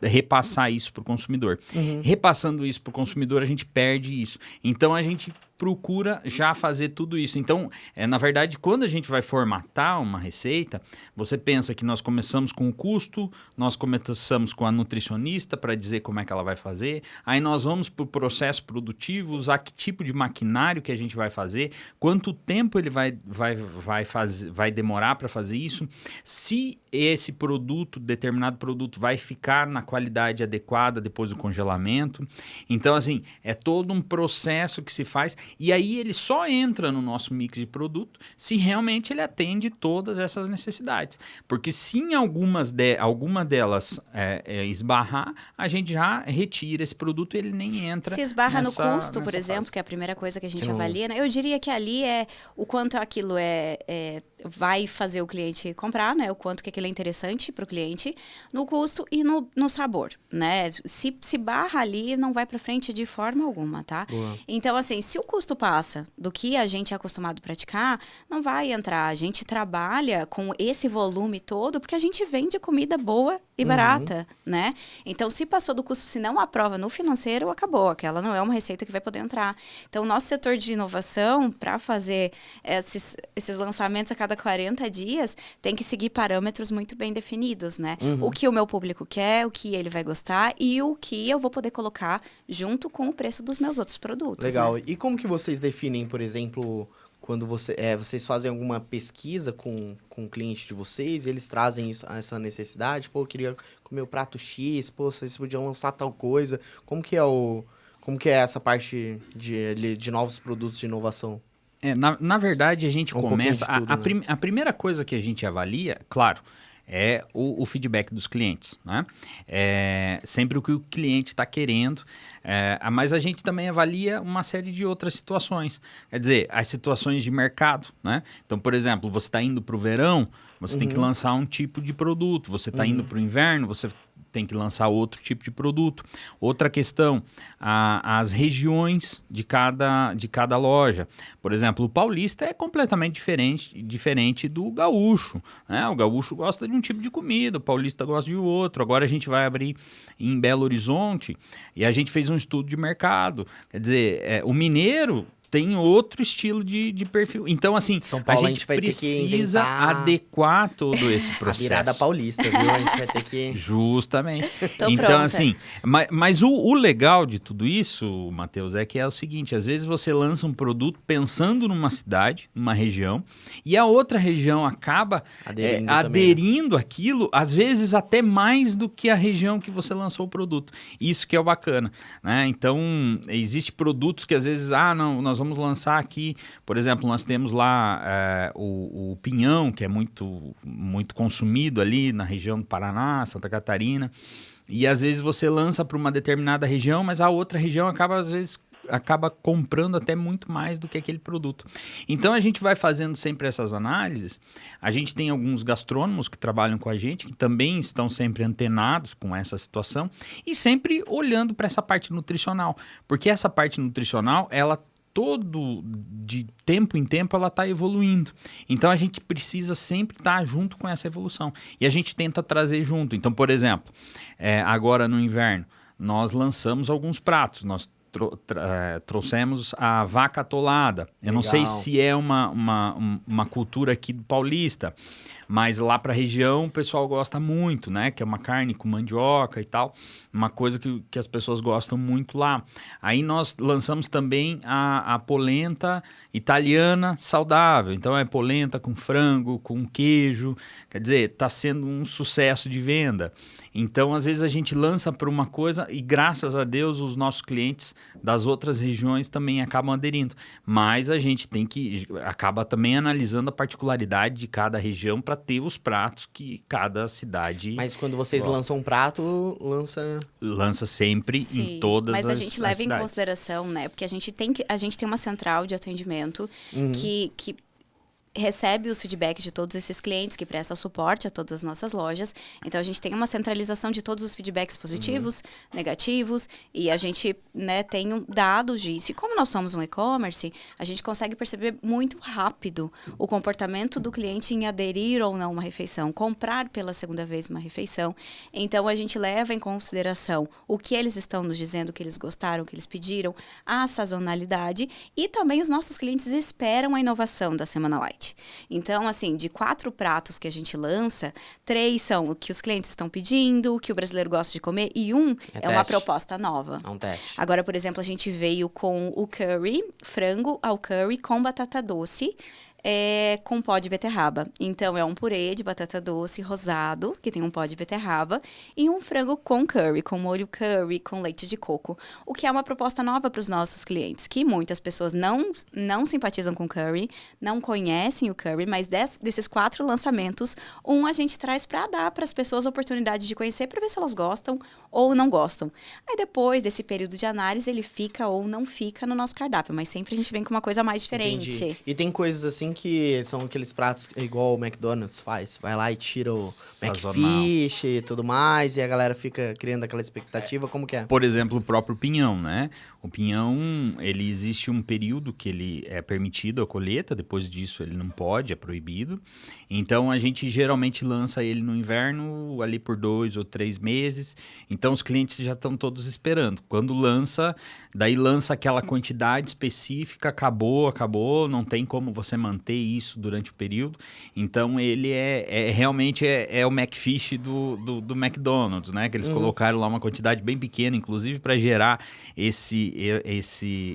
repassar isso para o consumidor. Repassando isso para o consumidor, a gente perde isso. Então, a gente procura já fazer tudo isso. Então, na verdade, quando a gente vai formatar uma receita, você pensa que nós começamos com o custo, nós começamos com a nutricionista para dizer como é que ela vai fazer, aí nós vamos para o processo produtivo, usar que tipo de maquinário que a gente vai fazer, quanto tempo ele vai demorar para fazer isso, se esse produto, determinado produto, vai ficar na qualidade adequada depois do congelamento. Então, assim, é todo um processo que se faz. E aí ele só entra no nosso mix de produto se realmente ele atende todas essas necessidades. Porque se em alguma delas esbarrar, a gente já retira esse produto e ele nem entra. Se esbarra no custo, nessa por exemplo, fase. que é a primeira coisa que a gente avalia, né? Eu diria que ali é o quanto aquilo vai fazer o cliente comprar, né? O quanto que aquilo é interessante para o cliente, no custo e no sabor, né? Se barra ali, não vai para frente de forma alguma, tá? Boa. Então, assim, se o custo passa do que a gente é acostumado a praticar, não vai entrar. A gente trabalha com esse volume todo porque a gente vende comida boa e barata, né? Então, se passou do custo, se não aprova no financeiro, acabou. Aquela não é uma receita que vai poder entrar. Então, o nosso setor de inovação, para fazer esses lançamentos a cada 40 dias, tem que seguir parâmetros muito bem definidos, né? O que o meu público quer, o que ele vai gostar e o que eu vou poder colocar junto com o preço dos meus outros produtos. Legal. Né? E como que vocês definem, por exemplo, quando vocês fazem alguma pesquisa com o cliente de vocês e eles trazem essa necessidade? Pô, eu queria comer o prato X, pô, vocês podiam lançar tal coisa. Como que é essa parte de novos produtos de inovação? Na verdade, a gente começa... pouquinho de tudo, né? A primeira coisa que a gente avalia, claro, é o feedback dos clientes, né? Sempre o que o cliente está querendo, mas a gente também avalia uma série de outras situações. Quer dizer, as situações de mercado, né? Então, por exemplo, você está indo para o verão, você tem que lançar um tipo de produto. Você está indo para o inverno, você tem que lançar outro tipo de produto. Outra questão, as regiões de cada loja. Por exemplo, o paulista é completamente diferente do gaúcho, né? O gaúcho gosta de um tipo de comida, o paulista gosta de outro. Agora a gente vai abrir em Belo Horizonte e a gente fez um estudo de mercado. Quer dizer, o mineiro tem outro estilo de perfil. Então, assim, São Paulo, a gente vai ter que precisa inventar adequar todo esse a processo. virada paulista, viu? A gente vai ter que... Justamente. Tô Então, pronta. assim, mas o legal de tudo isso, Matheus, é que é o seguinte, às vezes você lança um produto pensando numa cidade, numa região, e a outra região acaba aderindo àquilo, às vezes até mais do que a região que você lançou o produto. Isso que é o bacana, né? Então, existem produtos que às vezes, não, nós vamos lançar aqui, por exemplo, nós temos lá o pinhão, que é muito, muito consumido ali na região do Paraná, Santa Catarina, e às vezes você lança para uma determinada região, mas a outra região às vezes acaba comprando até muito mais do que aquele produto. Então a gente vai fazendo sempre essas análises. A gente tem alguns gastrônomos que trabalham com a gente, que também estão sempre antenados com essa situação e sempre olhando para essa parte nutricional, porque essa parte nutricional, ela de tempo em tempo ela está evoluindo. Então a gente precisa sempre estar junto com essa evolução. E a gente tenta trazer junto. Então, por exemplo, agora no inverno, nós lançamos alguns pratos. Nós trouxemos a vaca atolada. Legal. Eu não sei se é uma cultura aqui do paulista, mas lá para a região o pessoal gosta muito, né? Que é uma carne com mandioca e tal, uma coisa que as pessoas gostam muito lá. Aí nós lançamos também a polenta italiana saudável. Então é polenta com frango, com queijo. Quer dizer, está sendo um sucesso de venda. Então, às vezes a gente lança para uma coisa e, graças a Deus, os nossos clientes das outras regiões também acabam aderindo. Mas a gente acaba também analisando a particularidade de cada região para ter os pratos que cada cidade... Mas quando vocês lançam um prato, Lança sempre em todas as cidades. Mas a gente leva em consideração, né? Porque a gente tem uma central de atendimento que recebe os feedbacks de todos esses clientes, que presta o suporte a todas as nossas lojas. Então, a gente tem uma centralização de todos os feedbacks positivos, negativos, e a gente, né, tem dados disso. E como nós somos um e-commerce, a gente consegue perceber muito rápido o comportamento do cliente em aderir ou não a uma refeição, comprar pela segunda vez uma refeição. Então, a gente leva em consideração o que eles estão nos dizendo, o que eles gostaram, o que eles pediram, a sazonalidade, e também os nossos clientes esperam a inovação da Semana Light. Então, assim, de 4 pratos que a gente lança, 3 são o que os clientes estão pedindo, o que o brasileiro gosta de comer, e é uma proposta nova. É um teste. Agora, por exemplo, a gente veio com o curry, frango ao curry com batata doce, com pó de beterraba. Então, é um purê de batata doce rosado, que tem um pó de beterraba, e um frango com curry, com molho curry, com leite de coco. O que é uma proposta nova para os nossos clientes, que muitas pessoas não simpatizam com curry, não conhecem o curry, mas desses 4 lançamentos, a gente traz para dar para as pessoas a oportunidade de conhecer, para ver se elas gostam ou não gostam. Aí, depois desse período de análise, ele fica ou não fica no nosso cardápio, mas sempre a gente vem com uma coisa mais diferente. Entendi. E tem coisas assim que são aqueles pratos igual o McDonald's faz. Vai lá e tira o McFish e tudo mais, e a galera fica criando aquela expectativa. Como que é? Por exemplo, o próprio pinhão, né? O pinhão, ele existe um período que ele é permitido a colheita, depois disso ele não pode, é proibido. Então, a gente geralmente lança ele no inverno, ali por 2 ou 3 meses. Então, os clientes já estão todos esperando. Quando lança, daí lança aquela quantidade específica, acabou, não tem como você manter isso durante o período. Então, ele realmente é o McFish do McDonald's, né? Que eles colocaram lá uma quantidade bem pequena, inclusive para gerar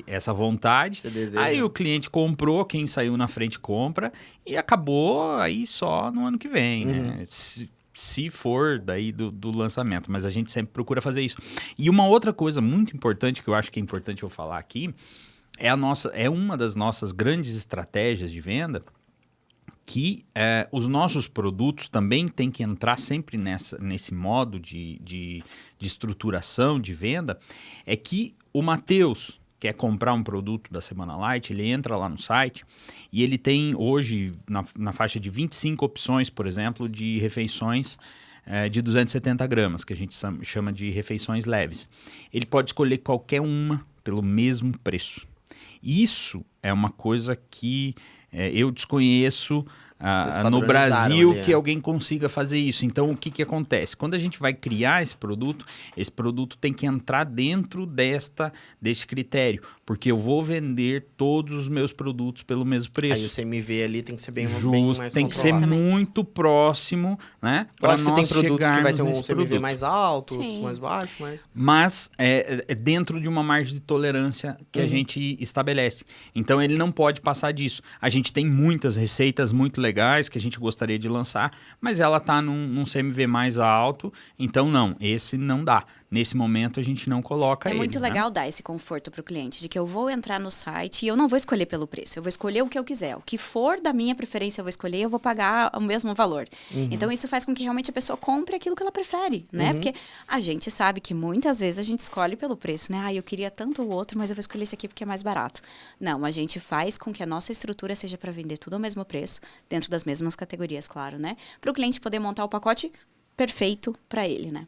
essa vontade. Aí o cliente comprou, quem saiu na frente compra, e acabou aí só no ano que vem, né? Se for daí do lançamento, mas a gente sempre procura fazer isso. E uma outra coisa muito importante, que eu acho que é importante eu falar aqui, é uma das nossas grandes estratégias de venda, que os nossos produtos também têm que entrar sempre nesse modo de estruturação de venda, é que o Matheus quer comprar um produto da Semana Light, ele entra lá no site e ele tem hoje na faixa de 25 opções, por exemplo, de refeições de 270 gramas, que a gente chama de refeições leves. Ele pode escolher qualquer uma pelo mesmo preço. Isso é uma coisa que eu desconheço padronizaram no Brasil ali, que alguém consiga fazer isso. Então, o que acontece? Quando a gente vai criar esse produto tem que entrar dentro deste critério, porque eu vou vender todos os meus produtos pelo mesmo preço. Aí o CMV ali tem que ser bem mais tem que ser controlado. muito próximo, né? Eu acho que tem produtos que vai ter um nesse CMV produto. mais alto, Sim. outros mais baixo, mas... Mas é dentro de uma margem de tolerância que a gente estabelece. Então, ele não pode passar disso. A gente tem muitas receitas muito legais que a gente gostaria de lançar, mas ela está num CMV mais alto, então não, esse não dá. Nesse momento, a gente não coloca ele. É muito legal dar esse conforto para o cliente, de que eu vou entrar no site e eu não vou escolher pelo preço, eu vou escolher o que eu quiser. O que for da minha preferência eu vou escolher, eu vou pagar o mesmo valor. Então, isso faz com que realmente a pessoa compre aquilo que ela prefere, né? Porque a gente sabe que muitas vezes a gente escolhe pelo preço, né? Ah, eu queria tanto o outro, mas eu vou escolher esse aqui porque é mais barato. Não, a gente faz com que a nossa estrutura seja para vender tudo ao mesmo preço, dentro das mesmas categorias, claro, né? Para o cliente poder montar o pacote perfeito para ele, né?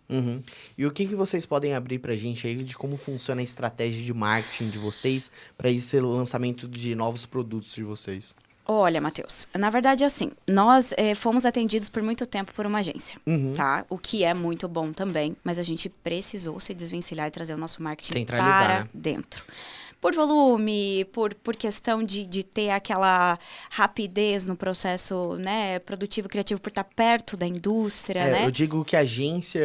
E o que vocês podem abrir pra gente aí de como funciona a estratégia de marketing de vocês para esse lançamento de novos produtos de vocês? Olha, Matheus, na verdade, assim, nós fomos atendidos por muito tempo por uma agência, tá? O que é muito bom também, mas a gente precisou se desvencilhar e trazer o nosso marketing Centralizar, para né? dentro. Por volume, por questão de ter aquela rapidez no processo, né, produtivo, criativo, por estar perto da indústria, né? Eu digo que a agência,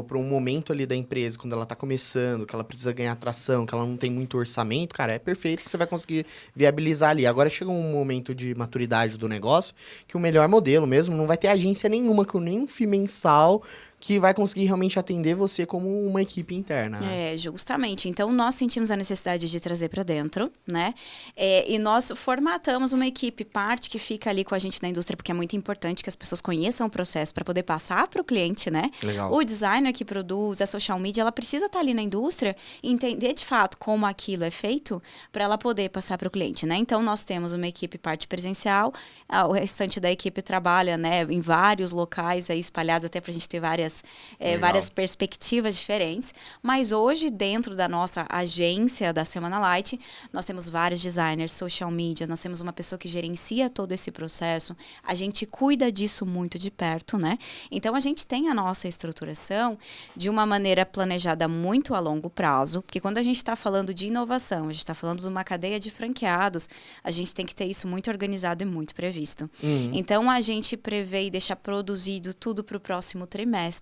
para um momento ali da empresa, quando ela tá começando, que ela precisa ganhar atração, que ela não tem muito orçamento, cara, é perfeito que você vai conseguir viabilizar ali. Agora chega um momento de maturidade do negócio, que o melhor modelo mesmo não vai ter agência nenhuma, com nenhum FII mensal, que vai conseguir realmente atender você como uma equipe interna. Né? Justamente. Então, nós sentimos a necessidade de trazer para dentro, né? E nós formatamos uma equipe, parte que fica ali com a gente na indústria, porque é muito importante que as pessoas conheçam o processo para poder passar para o cliente, né? Legal. O designer que produz, a social media, ela precisa estar ali na indústria e entender de fato como aquilo é feito para ela poder passar para o cliente, né? Então, nós temos uma equipe parte presencial, o restante da equipe trabalha, né, em vários locais aí espalhados, até para a gente ter várias perspectivas diferentes. Mas hoje, dentro da nossa agência da Semana Light, nós temos vários designers, social media, nós temos uma pessoa que gerencia todo esse processo. A gente cuida disso muito de perto, né? Então, a gente tem a nossa estruturação de uma maneira planejada muito a longo prazo, porque quando a gente está falando de inovação, a gente está falando de uma cadeia de franqueados, a gente tem que ter isso muito organizado e muito previsto. Então, a gente prevê e deixa produzido tudo para o próximo trimestre.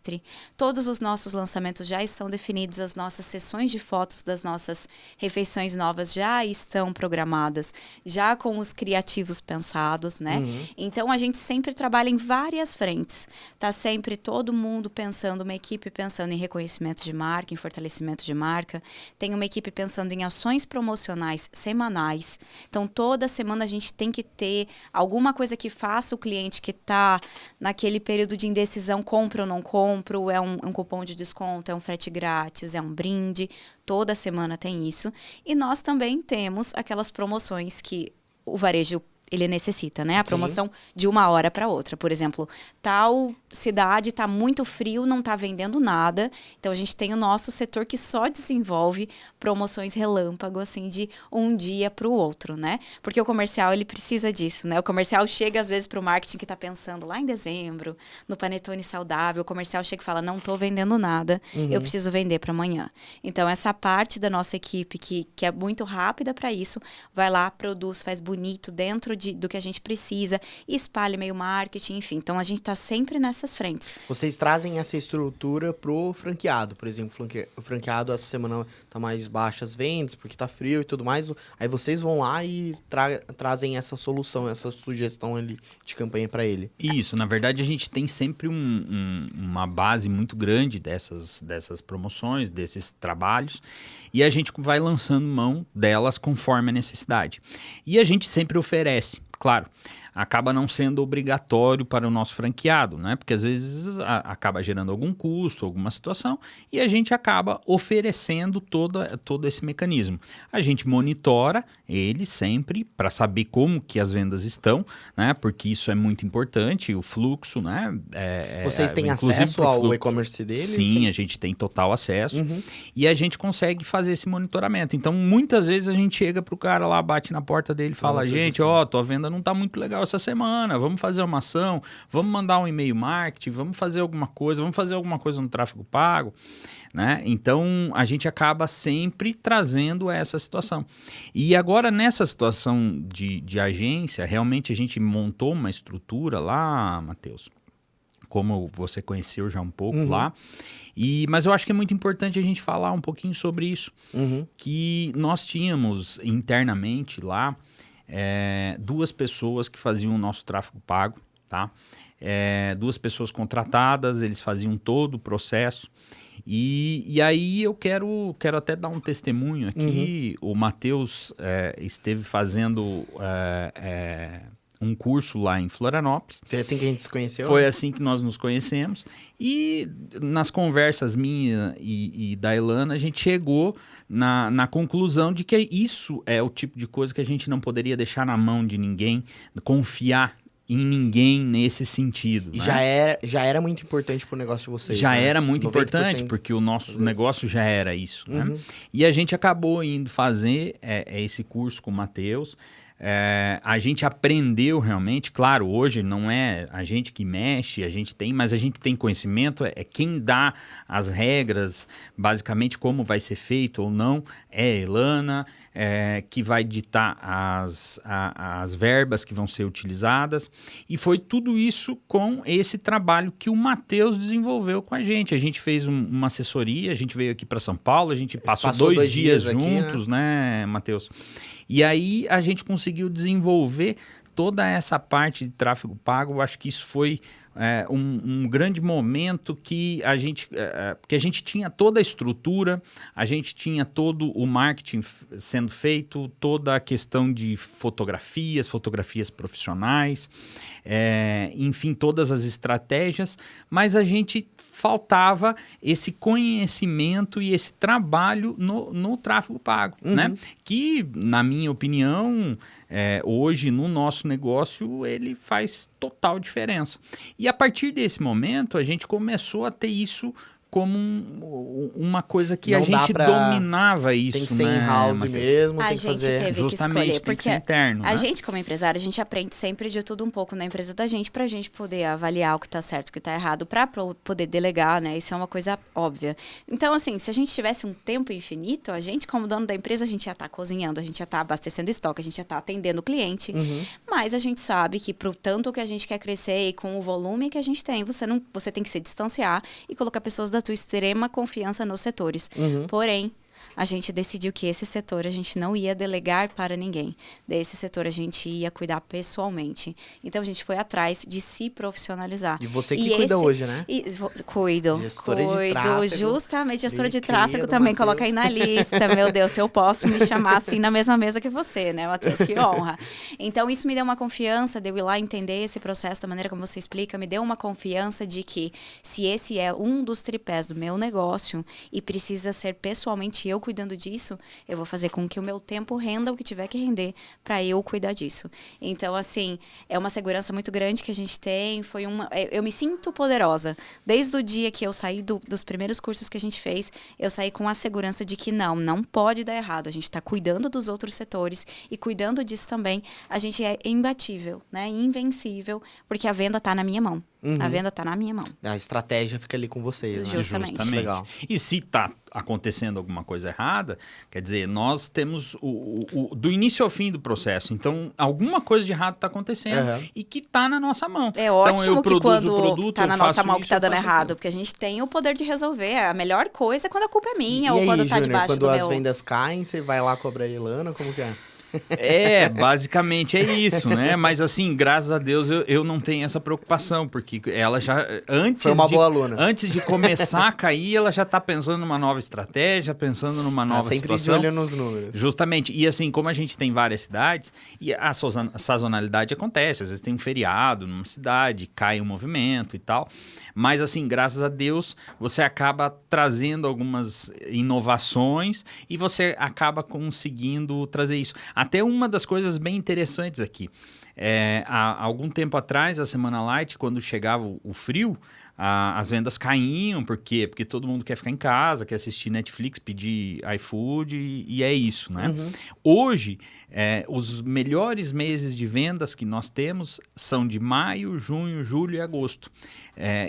Todos os nossos lançamentos já estão definidos, as nossas sessões de fotos das nossas refeições novas já estão programadas, já com os criativos pensados, né? Então, a gente sempre trabalha em várias frentes. Tá sempre todo mundo pensando, uma equipe pensando em reconhecimento de marca, em fortalecimento de marca. Tem uma equipe pensando em ações promocionais semanais. Então, toda semana a gente tem que ter alguma coisa que faça o cliente que está naquele período de indecisão, compra ou não compra, é um cupom de desconto, é um frete grátis, é um brinde. Toda semana tem isso. E nós também temos aquelas promoções que o varejo ele necessita, né? A promoção de uma hora para outra. Por exemplo, tal cidade está muito frio, não está vendendo nada. Então, a gente tem o nosso setor que só desenvolve promoções relâmpago, assim, de um dia para o outro, né? Porque o comercial, ele precisa disso, né? O comercial chega, às vezes, para o marketing que está pensando lá em dezembro, no panetone saudável. O comercial chega e fala, não estou vendendo nada, eu preciso vender para amanhã. Então, essa parte da nossa equipe, que é muito rápida para isso, vai lá, produz, faz bonito dentro do que a gente precisa, espalha meio marketing, enfim. Então, a gente está sempre nessas frentes. Vocês trazem essa estrutura pro franqueado, por exemplo, o franqueado essa semana tá mais baixas vendas, porque tá frio e tudo mais, aí vocês vão lá e trazem essa solução, essa sugestão ali de campanha para ele. Isso, na verdade a gente tem sempre uma base muito grande dessas promoções, desses trabalhos, e a gente vai lançando mão delas conforme a necessidade. E a gente sempre oferece, claro, acaba não sendo obrigatório para o nosso franqueado, né? Porque às vezes acaba gerando algum custo, alguma situação, e a gente acaba oferecendo todo esse mecanismo. A gente monitora ele sempre para saber como que as vendas estão, né? Porque isso é muito importante, o fluxo, né? Vocês têm acesso ao e-commerce deles? Sim, a gente tem total acesso e a gente consegue fazer esse monitoramento. Então, muitas vezes a gente chega pro cara lá, bate na porta dele e fala, gente, ó, tua venda agenda não está muito legal essa semana, vamos fazer uma ação, vamos mandar um e-mail marketing, vamos fazer alguma coisa no tráfego pago, né? Então, a gente acaba sempre trazendo essa situação. E agora, nessa situação de agência, realmente a gente montou uma estrutura lá, Matheus, como você conheceu já um pouco lá. Mas eu acho que é muito importante a gente falar um pouquinho sobre isso. Que nós tínhamos internamente lá 2 pessoas que faziam o nosso tráfego pago, tá? 2 pessoas contratadas, eles faziam todo o processo. E aí eu quero até dar um testemunho aqui. O Matheus esteve fazendo um curso lá em Florianópolis. Foi assim que a gente se conheceu? Foi assim que nós nos conhecemos. E nas conversas minhas e da Ilana, a gente chegou na conclusão de que isso é o tipo de coisa que a gente não poderia deixar na mão de ninguém, confiar em ninguém nesse sentido. E né? já era muito importante pro negócio de vocês. Já né? era muito importante, porque o nosso negócio já era isso. Né? E a gente acabou indo fazer esse curso com o Matheus. A gente aprendeu realmente, claro, hoje não é a gente que mexe, mas a gente tem conhecimento, quem dá as regras, basicamente como vai ser feito ou não, é a Ilana, que vai ditar as verbas que vão ser utilizadas, e foi tudo isso com esse trabalho que o Matheus desenvolveu com a gente. A gente fez uma assessoria, a gente veio aqui para São Paulo, a gente passou 2 dias juntos, aqui, né, Matheus? E aí a gente conseguiu desenvolver toda essa parte de tráfego pago. Eu acho que isso foi um grande momento que a gente tinha toda a estrutura, a gente tinha todo o marketing sendo feito, toda a questão de fotografias profissionais, enfim, todas as estratégias, mas a gente faltava esse conhecimento e esse trabalho no tráfego pago, né? Que, na minha opinião, hoje no nosso negócio ele faz total diferença. E a partir desse momento a gente começou a ter isso como uma coisa que não a gente dominava isso, tem que ser né, in-house Matheus? mesmo, A tem que gente fazer... teve Justamente, que escolher, tem que ser interno, a né? gente como empresário, a gente aprende sempre de tudo um pouco na empresa da gente pra gente poder avaliar o que tá certo, o que tá errado, pra poder delegar, né? Isso é uma coisa óbvia. Então, assim, se a gente tivesse um tempo infinito, a gente como dono da empresa, a gente ia estar cozinhando, a gente ia estar abastecendo estoque, a gente ia estar atendendo o cliente, mas a gente sabe que pro tanto que a gente quer crescer e com o volume que a gente tem, você tem que se distanciar e colocar pessoas da tua extrema confiança nos setores. Porém, a gente decidiu que esse setor a gente não ia delegar para ninguém. Desse setor a gente ia cuidar pessoalmente. Então a gente foi atrás de se profissionalizar. E você que cuida hoje, né? Cuido. Gestora de tráfego. Justamente, gestora de tráfego também. Coloca aí na lista. Meu Deus, se eu posso me chamar assim na mesma mesa que você, né, Matheus? Que honra. Então isso me deu uma confiança de eu ir lá entender esse processo da maneira como você explica. Me deu uma confiança de que se esse é um dos tripés do meu negócio e precisa ser pessoalmente eu cuidando disso, eu vou fazer com que o meu tempo renda o que tiver que render para eu cuidar disso. Então, assim, é uma segurança muito grande que a gente tem. Eu me sinto poderosa. Desde o dia que eu saí dos primeiros cursos que a gente fez, eu saí com a segurança de que não pode dar errado. A gente está cuidando dos outros setores e cuidando disso também. A gente é imbatível, né? Invencível, porque a venda está na minha mão. A venda está na minha mão. A estratégia fica ali com vocês, né? Justamente. Legal. E se está acontecendo alguma coisa errada, quer dizer, nós temos do início ao fim do processo. Então, alguma coisa de errado está acontecendo e que está na nossa mão. É ótimo então, eu que quando o produto, está na nossa mão que está dando errado, aquilo. porque a gente tem o poder de resolver. A melhor coisa é quando a culpa é minha ou quando está debaixo quando do as meu... vendas caem, você vai lá cobrar a Ilana, como que é? Basicamente é isso, né? Mas assim, graças a Deus eu não tenho essa preocupação, porque ela já, foi uma boa aluna. Antes de começar a cair, ela já está pensando numa nova estratégia, pensando numa nova situação. Sempre olhando nos números. Justamente. E assim, como a gente tem várias cidades, e a sazonalidade acontece, às vezes tem um feriado numa cidade, cai um movimento e tal. Mas assim, graças a Deus, você acaba trazendo algumas inovações e você acaba conseguindo trazer isso. Até uma das coisas bem interessantes aqui. Há algum tempo atrás, a Semana Light, quando chegava o frio, as vendas caíam. Por quê? Porque todo mundo quer ficar em casa, quer assistir Netflix, pedir iFood e é isso, né? Hoje, os melhores meses de vendas que nós temos são de maio, junho, julho e agosto.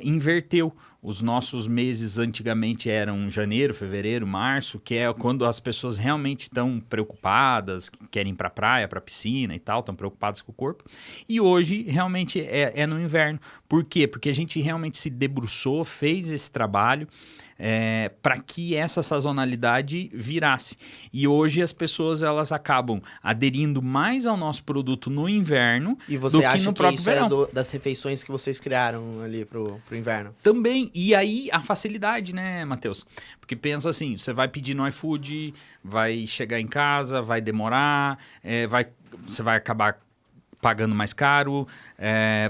Inverteu. Os nossos meses antigamente eram janeiro, fevereiro, março, que é quando as pessoas realmente estão preocupadas, querem ir para a praia, para a piscina e tal, estão preocupadas com o corpo. E hoje realmente é no inverno. Por quê? Porque a gente realmente se debruçou, fez esse trabalho para que essa sazonalidade virasse. E hoje as pessoas elas acabam aderindo mais ao nosso produto no inverno E você do que acha no que próprio isso verão. é das refeições que vocês criaram ali pro inverno? Também, e aí a facilidade, né, Matheus? Porque pensa assim, você vai pedir no iFood, vai chegar em casa, vai demorar, você vai acabar pagando mais caro,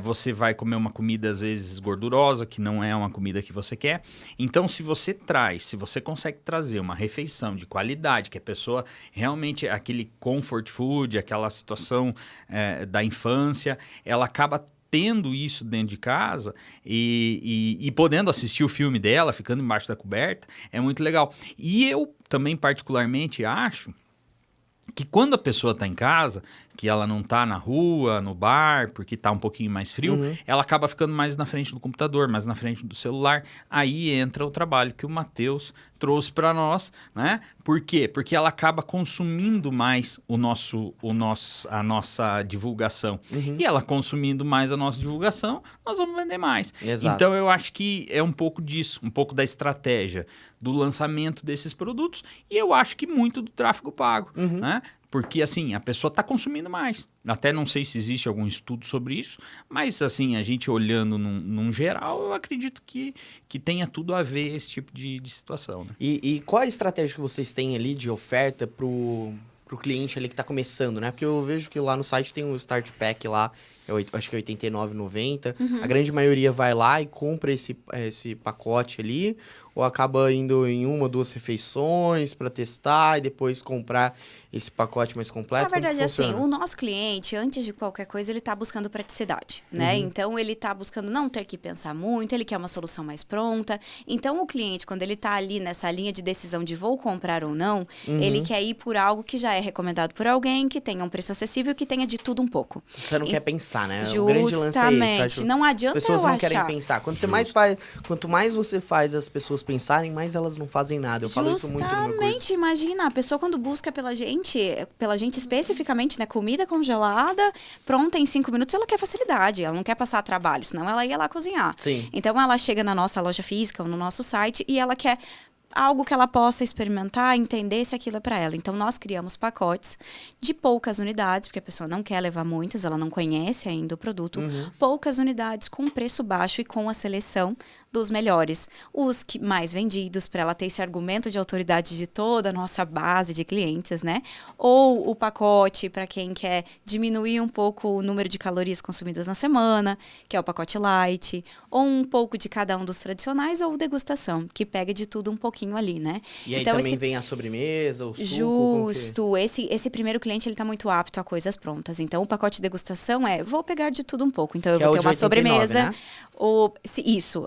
você vai comer uma comida às vezes gordurosa, que não é uma comida que você quer. Então, se você consegue trazer uma refeição de qualidade, que a pessoa realmente, aquele comfort food, aquela situação da infância, ela acaba tendo isso dentro de casa e podendo assistir o filme dela, ficando embaixo da coberta, é muito legal. E eu também particularmente acho que quando a pessoa está em casa, que ela não está na rua, no bar, porque está um pouquinho mais frio, ela acaba ficando mais na frente do computador, mais na frente do celular. Aí entra o trabalho que o Matheus trouxe para nós, né? Por quê? Porque ela acaba consumindo mais a nossa divulgação. E ela consumindo mais a nossa divulgação, nós vamos vender mais. Exato. Então, eu acho que é um pouco disso, um pouco da estratégia do lançamento desses produtos. E eu acho que muito do tráfego pago, né? Porque, assim, a pessoa está consumindo mais. Até não sei se existe algum estudo sobre isso, mas, assim, a gente olhando num geral, eu acredito que tenha tudo a ver esse tipo de situação, né? E qual a estratégia que vocês têm ali de oferta pro cliente ali que tá começando, né? Porque eu vejo que lá no site tem um Start Pack lá, acho que é R$ 89,90. A grande maioria vai lá e compra esse pacote ali, ou acaba indo em uma ou duas refeições para testar e depois comprar esse pacote mais completo? Na verdade, Como que assim, funciona? o nosso cliente, antes de qualquer coisa, ele tá buscando praticidade, né? Então, ele tá buscando não ter que pensar muito, ele quer uma solução mais pronta. Então, o cliente, quando ele tá ali nessa linha de decisão de vou comprar ou não, ele quer ir por algo que já é recomendado por alguém, que tenha um preço acessível e que tenha de tudo um pouco. Você não quer pensar, né? O grande lance é esse, Justamente. acho. Não adianta As pessoas eu não querem achar. pensar. Quanto mais você faz as pessoas pensarem, mais elas não fazem nada. Eu falo isso muito no meu curso. Justamente, imagina, a pessoa quando busca pela gente especificamente, né, comida congelada, pronta em 5 minutos, ela quer facilidade, ela não quer passar trabalho, senão ela ia lá cozinhar. Sim. Então, ela chega na nossa loja física ou no nosso site e ela quer algo que ela possa experimentar, entender se aquilo é para ela. Então, nós criamos pacotes de poucas unidades, porque a pessoa não quer levar muitas, ela não conhece ainda o produto. Poucas unidades com preço baixo e com a seleção dos melhores. Os que mais vendidos, para ela ter esse argumento de autoridade de toda a nossa base de clientes, né? Ou o pacote para quem quer diminuir um pouco o número de calorias consumidas na semana, que é o pacote light. Ou um pouco de cada um dos tradicionais, ou degustação, que pega de tudo um pouquinho ali, né? E aí então, também vem a sobremesa, o suco, como que... Justo. Esse primeiro cliente, ele tá muito apto a coisas prontas. Então, o pacote de degustação vou pegar de tudo um pouco. Então, eu Que é vou o ter de uma 89, sobremesa. né? Isso.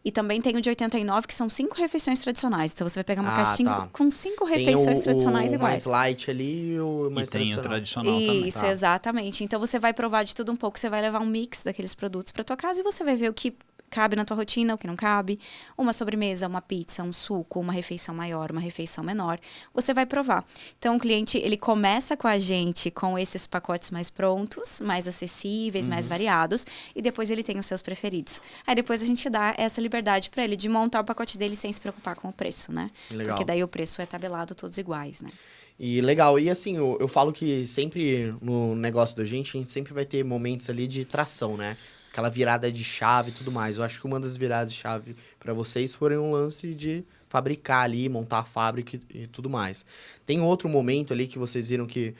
E também tem o de 89, que são 5 refeições tradicionais. Então, você vai pegar uma caixinha tá. com 5 Tem refeições tradicionais o iguais. mais light ali e o mais E tem o tradicional. tradicional também. Isso, exatamente. Então, você vai provar de tudo um pouco. Você vai levar um mix daqueles produtos para tua casa e você vai ver o que cabe na tua rotina, o que não cabe. Uma sobremesa, uma pizza, um suco, uma refeição maior, uma refeição menor. Você vai provar. Então, o cliente, ele começa com a gente com esses pacotes mais prontos, mais acessíveis, mais variados. E depois ele tem os seus preferidos. Aí depois a gente dá essa liberdade para ele de montar o pacote dele sem se preocupar com o preço, né? Legal. Porque daí o preço é tabelado todos iguais, né? E legal, e assim, eu falo que sempre no negócio da gente, a gente sempre vai ter momentos ali de tração, né? Aquela virada de chave e tudo mais. Eu acho que uma das viradas de chave para vocês foi um lance de fabricar ali, montar a fábrica e tudo mais. Tem outro momento ali que vocês viram que,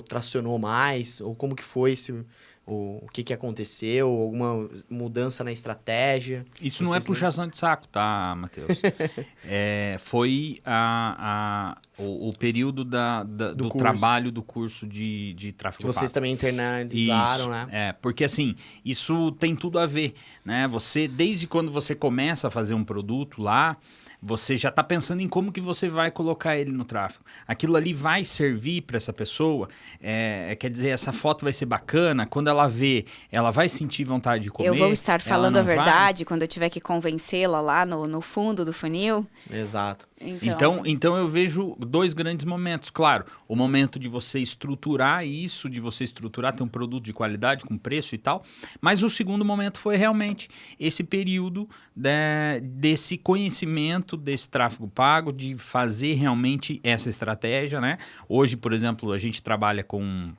tracionou mais? Ou como que foi o que aconteceu, alguma mudança na estratégia? Isso não é puxação de saco, tá, Matheus? Foi o período do trabalho do curso de tráfego que vocês pago. também internalizaram, Isso, né? porque assim, isso tem tudo a ver, né? Você, desde quando você começa a fazer um produto lá, você já está pensando em como que você vai colocar ele no tráfego. Aquilo ali vai servir para essa pessoa, quer dizer, essa foto vai ser bacana, quando ela vê, ela vai sentir vontade de comer. Eu vou estar falando a verdade quando eu tiver que convencê-la lá no fundo do funil. Exato. Então eu vejo dois grandes momentos. Claro, o momento de você estruturar isso, de você estruturar, ter um produto de qualidade, com preço e tal. Mas o segundo momento foi realmente esse período desse conhecimento, desse tráfego pago, de fazer realmente essa estratégia, né? Hoje, por exemplo, a gente trabalha com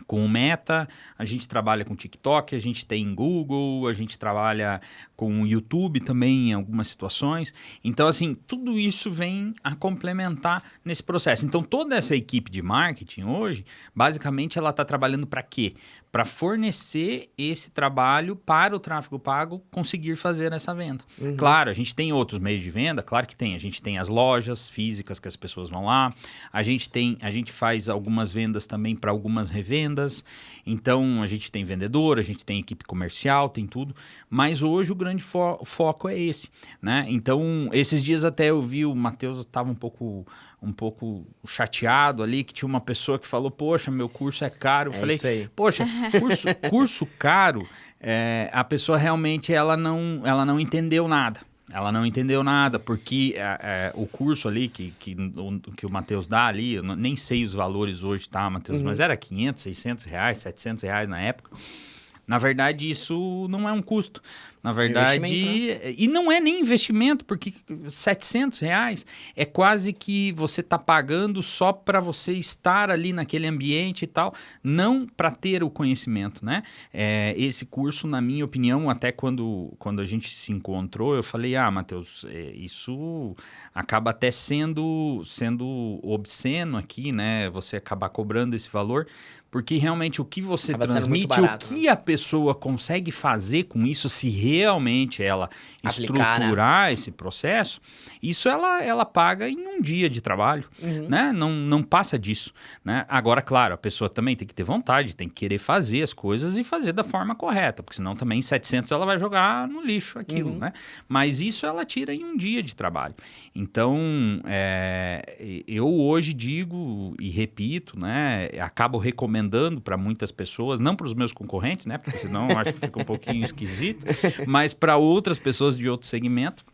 o Meta, a gente trabalha com TikTok, a gente tem Google, a gente trabalha com o YouTube também em algumas situações. Então, assim, tudo isso vem a complementar nesse processo. Então, toda essa equipe de marketing hoje, basicamente, ela está trabalhando para quê? Para fornecer esse trabalho para o tráfego pago conseguir fazer essa venda. Claro, a gente tem outros meios de venda, claro que tem. A gente tem as lojas físicas que as pessoas vão lá, a gente faz algumas vendas também para algumas revendas, então a gente tem vendedor, a gente tem equipe comercial, tem tudo, mas hoje o grande foco é esse, né? Então, esses dias até eu vi, o Matheus estava um pouco chateado ali, que tinha uma pessoa que falou, poxa, meu curso é caro. Eu falei, isso aí. poxa, curso caro, a pessoa realmente ela não entendeu nada. Ela não entendeu nada, porque o curso ali que o Matheus dá ali, eu nem sei os valores hoje, tá, Matheus? Mas era 500, 600 reais, 700 reais na época. Na verdade, isso não é um custo. Na verdade, né? E não é nem investimento, porque 700 reais é quase que você está pagando só para você estar ali naquele ambiente e tal, não para ter o conhecimento, né? Esse curso, na minha opinião, até quando a gente se encontrou, eu falei, Matheus, isso acaba até sendo obsceno aqui, né? Você acabar cobrando esse valor, porque realmente o que você transmite, barato, o que a pessoa consegue fazer com isso, se realmente ela estruturar, né, esse processo, isso ela paga em um dia de trabalho, né? Não passa disso, né? Agora, claro, a pessoa também tem que ter vontade, tem que querer fazer as coisas e fazer da forma correta, porque senão também 700 ela vai jogar no lixo aquilo, né? Mas isso ela tira em um dia de trabalho. Então, eu hoje digo e repito, né? Acabo recomendando para muitas pessoas, não para os meus concorrentes, né? Porque senão eu acho que fica um pouquinho esquisito, mas para outras pessoas de outro segmento,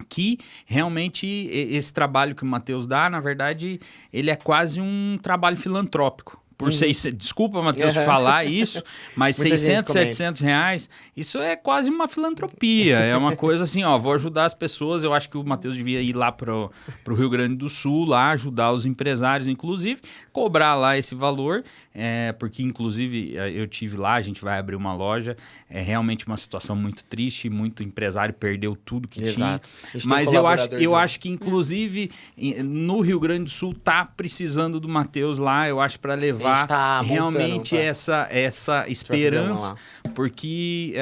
que realmente esse trabalho que o Matheus dá, na verdade, ele é quase um trabalho filantrópico. Por desculpa, Matheus, de falar isso, mas 600, 700 reais, isso é quase uma filantropia. É uma coisa assim, vou ajudar as pessoas. Eu acho que o Matheus devia ir lá para o Rio Grande do Sul, lá ajudar os empresários, inclusive, cobrar lá esse valor, porque, inclusive, eu tive lá, a gente vai abrir uma loja. É realmente uma situação muito triste, muito empresário perdeu tudo que tinha. Mas eu acho que, inclusive, no Rio Grande do Sul está precisando do Matheus lá, eu acho, para levar realmente essa esperança, porque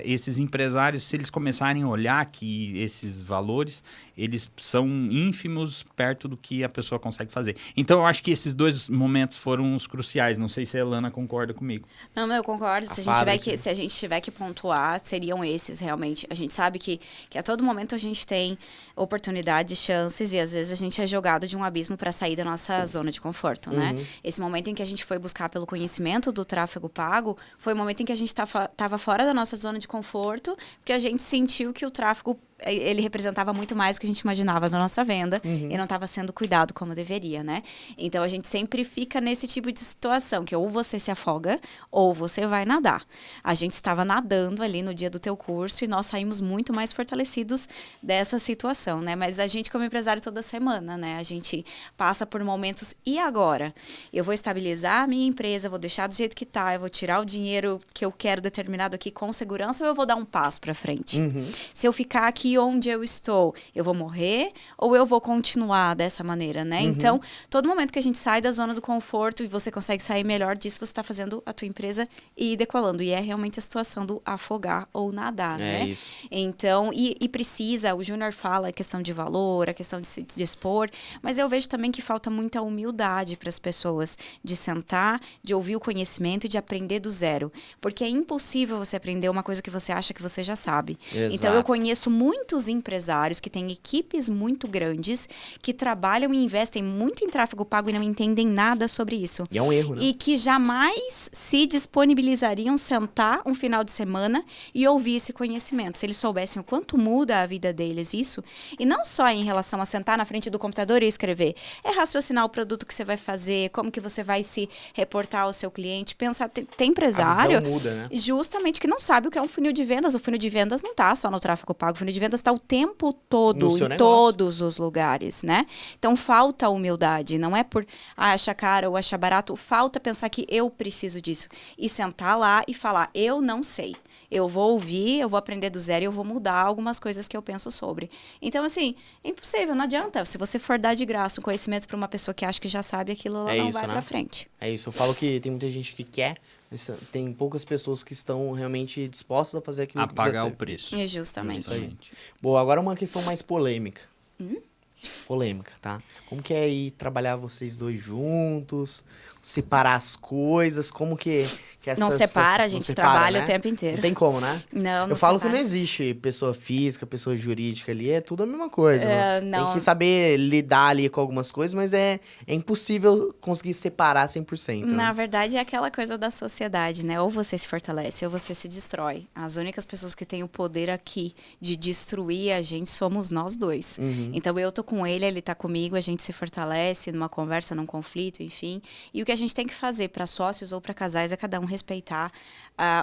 esses empresários, se eles começarem a olhar que esses valores, eles são ínfimos perto do que a pessoa consegue fazer. Então, eu acho que esses dois momentos foram os cruciais. Não sei se a Elana concorda comigo. Não, eu concordo. Se a gente tiver que pontuar, seriam esses, realmente. A gente sabe que a todo momento a gente tem oportunidades, chances, e às vezes a gente é jogado de um abismo para sair da nossa zona de conforto, né? Esse momento em que a gente foi buscar pelo conhecimento do tráfego pago, foi o momento em que a gente estava fora da nossa zona de conforto, porque a gente sentiu que o tráfego, ele representava muito mais do que a gente imaginava na nossa venda e não estava sendo cuidado como deveria, né? Então, a gente sempre fica nesse tipo de situação, que ou você se afoga ou você vai nadar. A gente estava nadando ali no dia do teu curso e nós saímos muito mais fortalecidos dessa situação, né? Mas a gente, como empresário, toda semana, né? A gente passa por momentos, e agora? Eu vou estabilizar a minha empresa, vou deixar do jeito que tá, eu vou tirar o dinheiro que eu quero determinado aqui com segurança, ou eu vou dar um passo para frente? Se eu ficar aqui aqui onde eu estou, eu vou morrer ou eu vou continuar dessa maneira, né? Então, todo momento que a gente sai da zona do conforto e você consegue sair melhor disso, você está fazendo a tua empresa ir decolando. E é realmente a situação do afogar ou nadar, né? Isso. Então, e precisa, o Júnior fala a questão de valor, a questão de se dispor, mas eu vejo também que falta muita humildade para as pessoas de sentar, de ouvir o conhecimento e de aprender do zero. Porque é impossível você aprender uma coisa que você acha que você já sabe. Exato. Então, eu conheço muitos empresários que têm equipes muito grandes, que trabalham e investem muito em tráfego pago e não entendem nada sobre isso. E é um erro, né? E que jamais se disponibilizariam sentar um final de semana e ouvir esse conhecimento. Se eles soubessem o quanto muda a vida deles isso, e não só em relação a sentar na frente do computador e escrever, é raciocinar o produto que você vai fazer, como que você vai se reportar ao seu cliente, pensar, tem empresário A visão muda, né? justamente que não sabe o que é um funil de vendas. O funil de vendas não está só no tráfego pago, o funil de vendas está o tempo todo, No seu em negócio. todos os lugares, né? Então, falta humildade, não é por achar caro ou achar barato, falta pensar que eu preciso disso. E sentar lá e falar, eu não sei. Eu vou ouvir, eu vou aprender do zero e eu vou mudar algumas coisas que eu penso sobre. Então, assim, é impossível, não adianta. Se você for dar de graça um conhecimento para uma pessoa que acha que já sabe, aquilo ela É não isso, vai né? para frente. É isso, eu falo que tem muita gente que quer, mas tem poucas pessoas que estão realmente dispostas a fazer aquilo A que precisa pagar o ser. preço. E justamente. Exatamente. Boa, agora uma questão mais polêmica. Polêmica, tá? Como que é ir trabalhar vocês dois juntos, separar as coisas, como que essa Não separa, a não gente separa, trabalha né? o tempo inteiro. Não tem como, né? Não Eu falo que separa. não existe pessoa física, pessoa jurídica ali, é tudo a mesma coisa. né? não. Tem que saber lidar ali com algumas coisas, mas é impossível conseguir separar 100%. Na né? verdade, é aquela coisa da sociedade, né? Ou você se fortalece ou você se destrói. As únicas pessoas que têm o poder aqui de destruir a gente somos nós dois. Então, eu tô com ele tá comigo, a gente se fortalece numa conversa, num conflito, enfim. E o que a gente tem que fazer para sócios ou para casais é cada um respeitar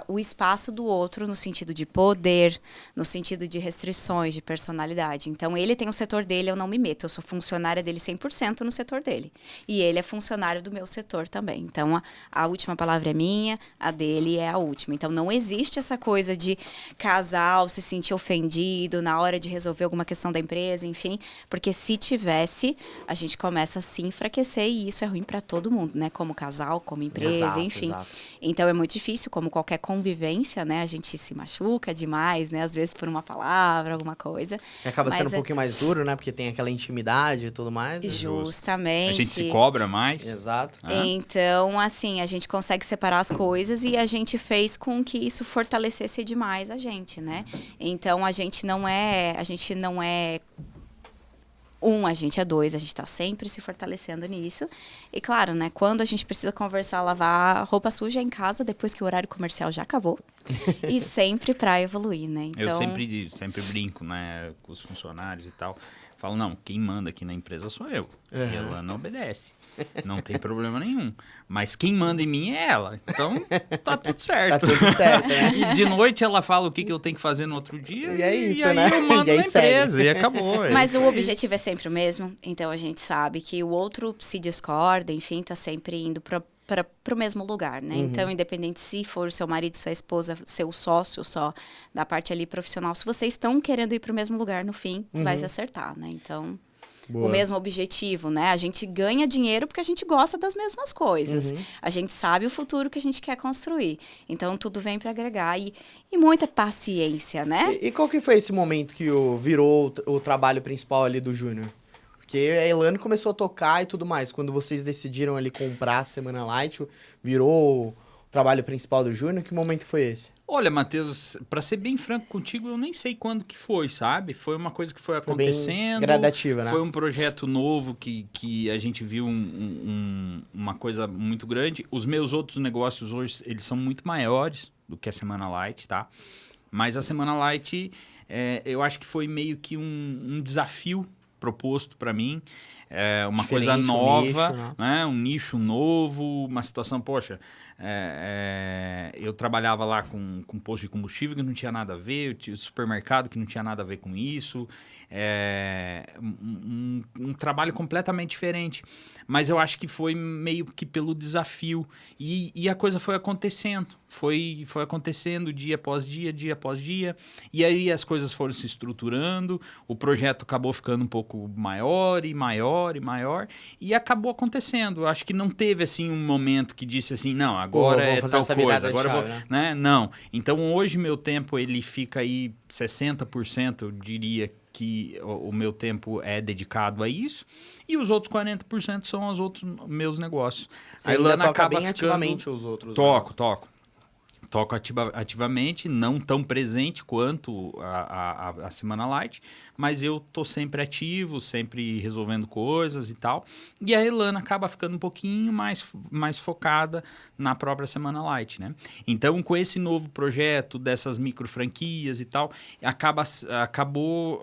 o espaço do outro no sentido de poder, no sentido de restrições, de personalidade. Então, ele tem o setor dele, eu não me meto. Eu sou funcionária dele 100% no setor dele. E ele é funcionário do meu setor também. Então, a última palavra é minha, a dele é a última. Então, não existe essa coisa de casal se sentir ofendido na hora de resolver alguma questão da empresa, enfim. Porque se tivesse, a gente começa a se enfraquecer e isso é ruim para todo mundo, né? Como casal, como empresa, Exato, enfim. exato. Então, é muito difícil, como qualquer convivência, né? A gente se machuca demais, né? Às vezes por uma palavra, alguma coisa. E acaba Mas sendo um pouquinho mais duro, né? Porque tem aquela intimidade e tudo mais. Né? Justamente. A gente se cobra mais. Exato. Então, assim, a gente consegue separar as coisas e a gente fez com que isso fortalecesse demais a gente, né? Então, a gente não é a gente é dois, a gente tá sempre se fortalecendo nisso. E claro, né, quando a gente precisa conversar, lavar roupa suja em casa, depois que o horário comercial já acabou. E sempre pra evoluir, né? Então, Eu sempre brinco, né, com os funcionários e tal. Falo, não, quem manda aqui na empresa sou eu. E ela não obedece. Não tem problema nenhum. Mas quem manda em mim é ela. Então, tá tudo Tá certo. tudo certo, né? E de noite ela fala o que eu tenho que fazer no outro dia. E é isso, e aí né? eu mando E aí na empresa. segue. E acabou. Mas o isso aí. objetivo é sempre o mesmo, então a gente sabe que o outro se discorda, enfim, tá sempre indo para o mesmo lugar, né? Então, independente se for seu marido, sua esposa, seu sócio só, da parte ali profissional, se vocês estão querendo ir para o mesmo lugar, no fim, vai se acertar, né? Então, Boa. o mesmo objetivo, né? A gente ganha dinheiro porque a gente gosta das mesmas coisas. A gente sabe o futuro que a gente quer construir. Então, tudo vem para agregar e muita paciência, né? E qual que foi esse momento que virou o trabalho principal ali do Júnior? Porque a Elane começou a tocar e tudo mais. Quando vocês decidiram ali comprar a Semana Light, virou o trabalho principal do Júnior? Que momento foi esse? Olha, Matheus, pra ser bem franco contigo, eu nem sei quando que foi, sabe? Foi uma coisa que foi Foi bem acontecendo. gradativa, né? Foi um projeto novo que a gente viu uma coisa muito grande. Os meus outros negócios hoje, eles são muito maiores do que a Semana Light, tá? Mas a Semana Light, eu acho que foi meio que um desafio proposto para mim. Uma Diferente, coisa nova, nicho, né? Um nicho novo, uma situação, poxa, eu trabalhava lá com posto de combustível que não tinha nada a ver, eu tinha supermercado que não tinha nada a ver com isso, um trabalho completamente diferente. Mas eu acho que foi meio que pelo desafio. E a coisa foi acontecendo. Foi acontecendo dia após dia, dia após dia. E aí as coisas foram se estruturando. O projeto acabou ficando um pouco maior e maior e maior. E acabou acontecendo. Eu acho que não teve assim um momento que disse assim, não, agora é tal coisa. Agora eu vou, né? Não. Então hoje meu tempo ele fica aí 60%, eu diria que o meu tempo é dedicado a isso, e os outros 40% são os outros meus negócios. Você a Ilana toca bem ativamente os outros. Toco ativamente, não tão presente quanto a Semana Light, mas eu tô sempre ativo, sempre resolvendo coisas e tal. E a Ilana acaba ficando um pouquinho mais focada na própria Semana Light, né? Então, com esse novo projeto dessas micro franquias e tal, acabou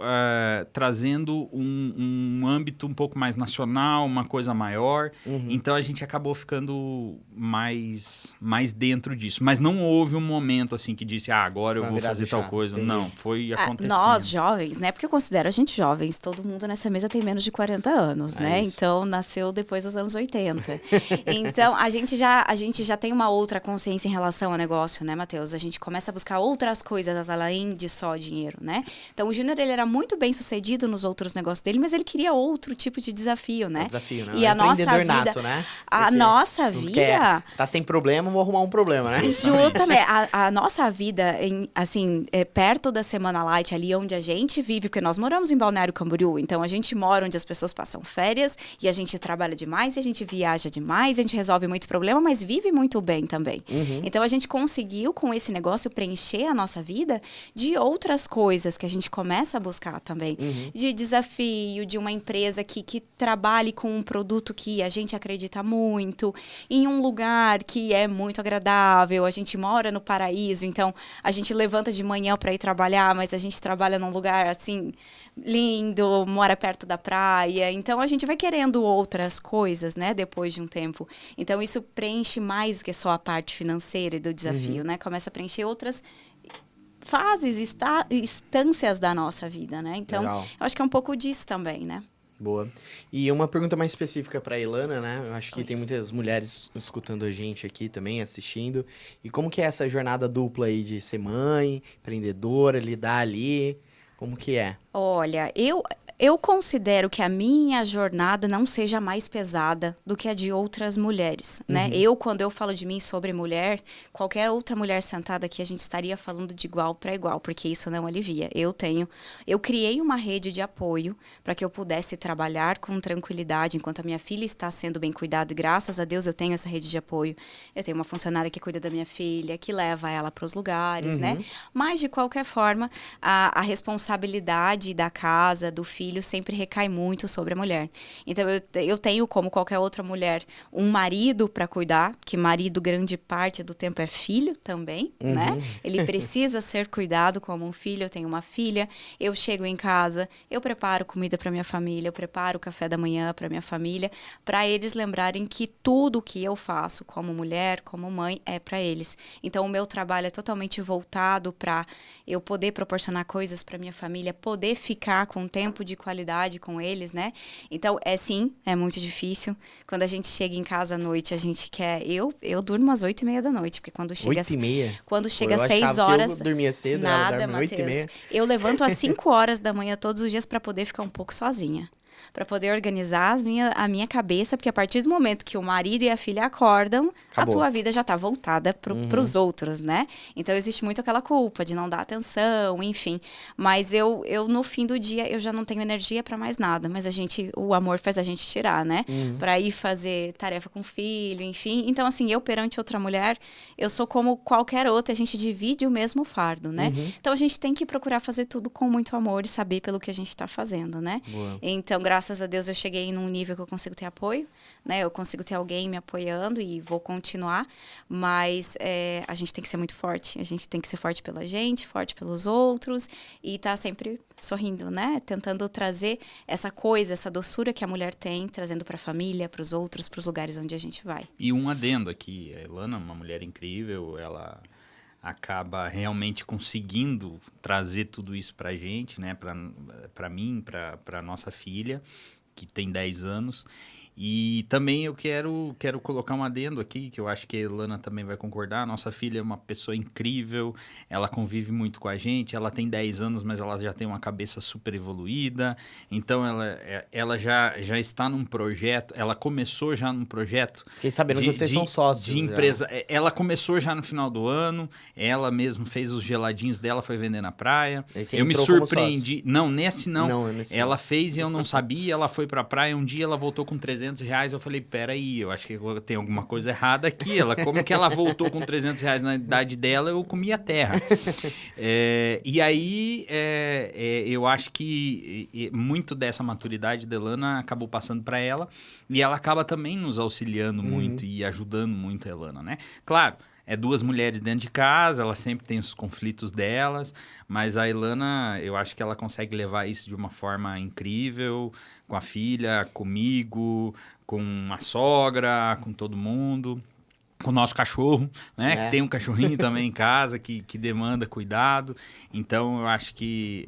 trazendo um âmbito um pouco mais nacional, uma coisa maior. Então, a gente acabou ficando mais dentro disso. Mas não houve um momento assim que disse, agora eu vou fazer tal coisa. Entendi. Não, foi acontecendo. Nós, jovens, né? Porque eu considero a gente jovens. Todo mundo nessa mesa tem menos de 40 anos, né? Isso. Então, nasceu depois dos anos 80. Então, a gente já tem uma outra consciência em relação ao negócio, né, Matheus? A gente começa a buscar outras coisas além de só dinheiro, né? Então, o Júnior, ele era muito bem sucedido nos outros negócios dele, mas ele queria outro tipo de desafio, né? Desafio, né? E a nossa vida... nato, né? A nossa vida... Tá sem problema, vou arrumar um problema, né? Justamente. A nossa vida, perto da Semana Light, ali onde a gente vive, porque nós moramos em Balneário Camboriú, então a gente mora onde as pessoas passam férias, e a gente trabalha demais, e a gente viaja demais, e a gente resolve muito problema, mas vive muito bem também. Então a gente conseguiu, com esse negócio, preencher a nossa vida de outras coisas que a gente começa a buscar também. De desafio, de uma empresa que trabalhe com um produto que a gente acredita muito, em um lugar que é muito agradável, a gente mora no paraíso, então a gente levanta de manhã para ir trabalhar, mas a gente trabalha num lugar assim lindo, mora perto da praia, então a gente vai querendo outras coisas, né, depois de um tempo. Então isso preenche mais do que só a parte financeira e do desafio, né? Começa a preencher outras fases, instâncias da nossa vida, né? Então, eu acho que é um pouco disso também, né? Boa. E uma pergunta mais específica para a Ilana, né? Eu acho que tem muitas mulheres escutando a gente aqui também, assistindo. E como que é essa jornada dupla aí de ser mãe, empreendedora, lidar ali? Como que é? Olha, eu considero que a minha jornada não seja mais pesada do que a de outras mulheres, né? Quando eu falo de mim sobre mulher, qualquer outra mulher sentada aqui, a gente estaria falando de igual para igual, porque isso não alivia. Eu criei uma rede de apoio para que eu pudesse trabalhar com tranquilidade enquanto a minha filha está sendo bem cuidada, e graças a Deus eu tenho essa rede de apoio. Eu tenho uma funcionária que cuida da minha filha, que leva ela para os lugares, né? Mas, de qualquer forma, a responsabilidade da casa, do filho, sempre recai muito sobre a mulher. Então, eu tenho, como qualquer outra mulher, um marido para cuidar, que marido, grande parte do tempo, é filho também, né? Ele precisa ser cuidado como um filho. Eu tenho uma filha, eu chego em casa, eu preparo comida para minha família, eu preparo o café da manhã para minha família, para eles lembrarem que tudo que eu faço como mulher, como mãe, é para eles. Então, o meu trabalho é totalmente voltado para eu poder proporcionar coisas para minha família, poder ficar com tempo de qualidade com eles, né? Então, é muito difícil. Quando a gente chega em casa à noite, a gente quer... Eu durmo às 8h30 da noite, porque quando chega... 8h30? Quando chega às 6 horas... Eu dormia cedo, nada, Matheus. Eu levanto às 5 horas da manhã todos os dias para poder ficar um pouco sozinha. Para poder organizar a minha cabeça, porque a partir do momento que o marido e a filha acordam, acabou. A tua vida já está voltada para os outros, né? Então, existe muito aquela culpa de não dar atenção, enfim. Mas eu no fim do dia, eu já não tenho energia para mais nada. Mas o amor faz a gente tirar, né? Para ir fazer tarefa com o filho, enfim. Então, assim, eu perante outra mulher, eu sou como qualquer outra, a gente divide o mesmo fardo, né? Então, a gente tem que procurar fazer tudo com muito amor e saber pelo que a gente está fazendo, né? Boa. Então, graças a Deus, eu cheguei num nível que eu consigo ter apoio, né? Eu consigo ter alguém me apoiando e vou continuar. Mas a gente tem que ser muito forte. A gente tem que ser forte pela gente, forte pelos outros. E tá sempre sorrindo, né? Tentando trazer essa coisa, essa doçura que a mulher tem, trazendo para a família, para os outros, para os lugares onde a gente vai. E um adendo aqui, a Elana é uma mulher incrível, ela acaba realmente conseguindo trazer tudo isso pra gente, né? Pra mim, pra nossa filha, que tem 10 anos. E também eu quero colocar um adendo aqui, que eu acho que a Elana também vai concordar. Nossa filha é uma pessoa incrível, ela convive muito com a gente, ela tem 10 anos, mas ela já tem uma cabeça super evoluída. Então, ela já está num projeto, ela começou já num projeto... Fiquei sabendo que vocês são sócios. De empresa. Ela começou já no final do ano, ela mesma fez os geladinhos dela, foi vender na praia. Eu me surpreendi. Não, nesse não. Ela não. fez e eu não sabia, ela foi pra praia, um dia ela voltou com R$300, eu falei, peraí, eu acho que tem alguma coisa errada aqui. Como que ela voltou com R$300 na idade dela, eu comi a terra. E aí, eu acho que muito dessa maturidade da Elana acabou passando para ela, e ela acaba também nos auxiliando muito e ajudando muito a Elana, né? Claro, é 2 mulheres dentro de casa, ela sempre tem os conflitos delas, mas a Elana, eu acho que ela consegue levar isso de uma forma incrível, com a filha, comigo, com a sogra, com todo mundo, com o nosso cachorro, né? Que tem um cachorrinho também em casa que demanda cuidado. Então, eu acho que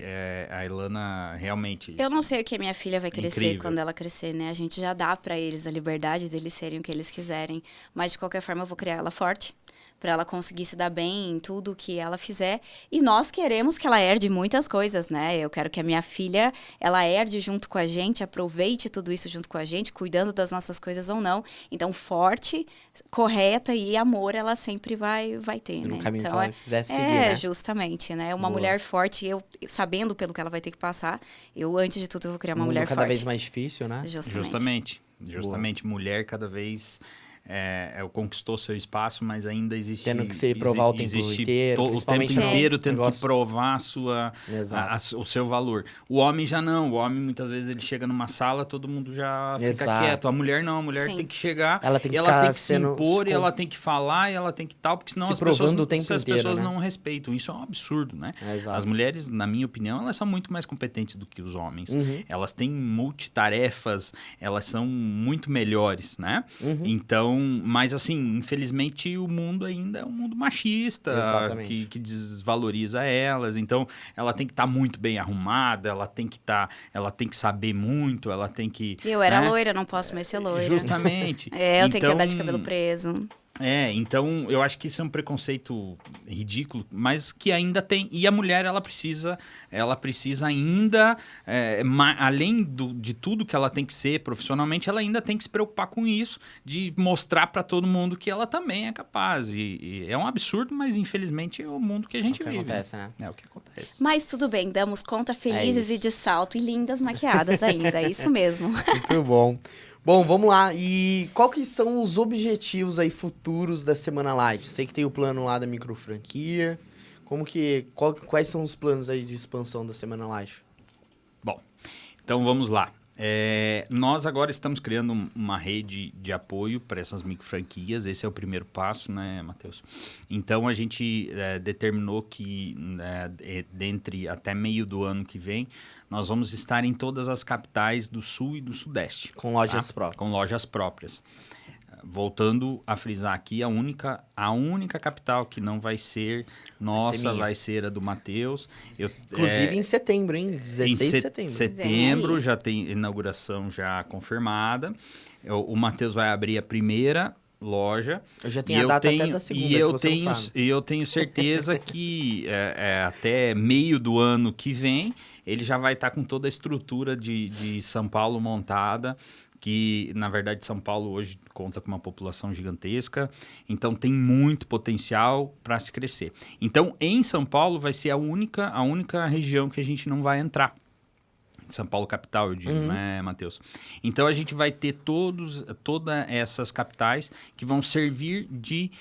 a Elana realmente... Eu não sei o que a minha filha vai crescer incrível. quando ela crescer, né? A gente já dá pra eles a liberdade deles serem o que eles quiserem. Mas, de qualquer forma, eu vou criar ela forte, para ela conseguir se dar bem em tudo que ela fizer. E nós queremos que ela herde muitas coisas, né? Eu quero que a minha filha, ela herde junto com a gente, aproveite tudo isso junto com a gente, cuidando das nossas coisas ou não. Então, forte, correta e amor, ela sempre vai ter, né? No caminho então, que ela quiser seguir, né? Justamente, né? Uma Boa. mulher forte, eu sabendo pelo que ela vai ter que passar, eu, antes de tudo, eu vou criar uma mulher cada forte. vez mais difícil, né? Justamente. Mulher cada vez... conquistou seu espaço, mas ainda existe... Tendo que se provar o tempo inteiro. O tempo inteiro tendo negócio... que provar o seu valor. O homem já não. O homem, muitas vezes, ele chega numa sala, todo mundo já fica quieto. A mulher não. A mulher tem que chegar, ela tem que se impor, e ela tem que falar, e ela tem que tal, porque senão as pessoas né? não respeitam. Isso é um absurdo, né? As mulheres, na minha opinião, elas são muito mais competentes do que os homens. Elas têm multitarefas, elas são muito melhores, né? Então, mas assim, infelizmente o mundo ainda é um mundo machista, que desvaloriza elas. Então, ela tem que estar muito bem arrumada, ela tem que saber muito, ela tem que... Eu era loira, não posso mais ser loira. Justamente. Eu tenho que andar de cabelo preso. Então eu acho que isso é um preconceito ridículo, mas que ainda tem. E a mulher, ela precisa ainda, além de tudo que ela tem que ser profissionalmente, ela ainda tem que se preocupar com isso, de mostrar para todo mundo que ela também é capaz. E é um absurdo, mas infelizmente é o mundo que a gente vive. Acontece, né? É o que acontece. Mas tudo bem, damos conta felizes e de salto e lindas maquiadas ainda, é isso mesmo. Muito bom. Bom, vamos lá. E qual que são os objetivos aí futuros da Semana Light? Sei que tem o plano lá da micro franquia. Quais são os planos aí de expansão da Semana Light? Bom, então vamos lá. Nós agora estamos criando uma rede de apoio para essas micro franquias. Esse é o primeiro passo, né, Matheus? Então, a gente determinou que dentre até meio do ano que vem, nós vamos estar em todas as capitais do Sul e do Sudeste. Com lojas próprias. Com lojas próprias. Voltando a frisar aqui, a única capital que não vai ser nossa, vai ser a do Matheus. Inclusive em setembro, hein? 16 de setembro. Setembro, já tem inauguração já confirmada. O Matheus vai abrir a primeira loja. Eu já tenho a data até da segunda, E eu tenho certeza que até meio do ano que vem, ele já vai estar com toda a estrutura de São Paulo montada, que, na verdade, São Paulo hoje conta com uma população gigantesca, então tem muito potencial para se crescer. Então, em São Paulo vai ser a única região que a gente não vai entrar. São Paulo capital, eu digo, né, Matheus? Então, a gente vai ter todas essas capitais que vão servir de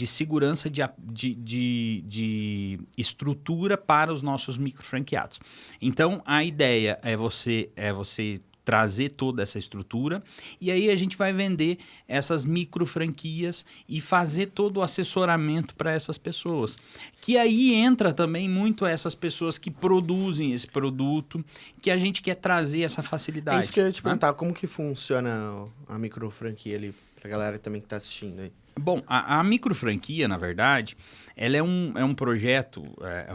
segurança, de estrutura para os nossos micro franqueados. Então, a ideia é você trazer toda essa estrutura e aí a gente vai vender essas micro franquias e fazer todo o assessoramento para essas pessoas. Que aí entra também muito essas pessoas que produzem esse produto, que a gente quer trazer essa facilidade. É isso que eu ia te perguntar, como que funciona a micro franquia ali, pra galera também que tá assistindo aí? Bom, a micro franquia, na verdade, ela é um projeto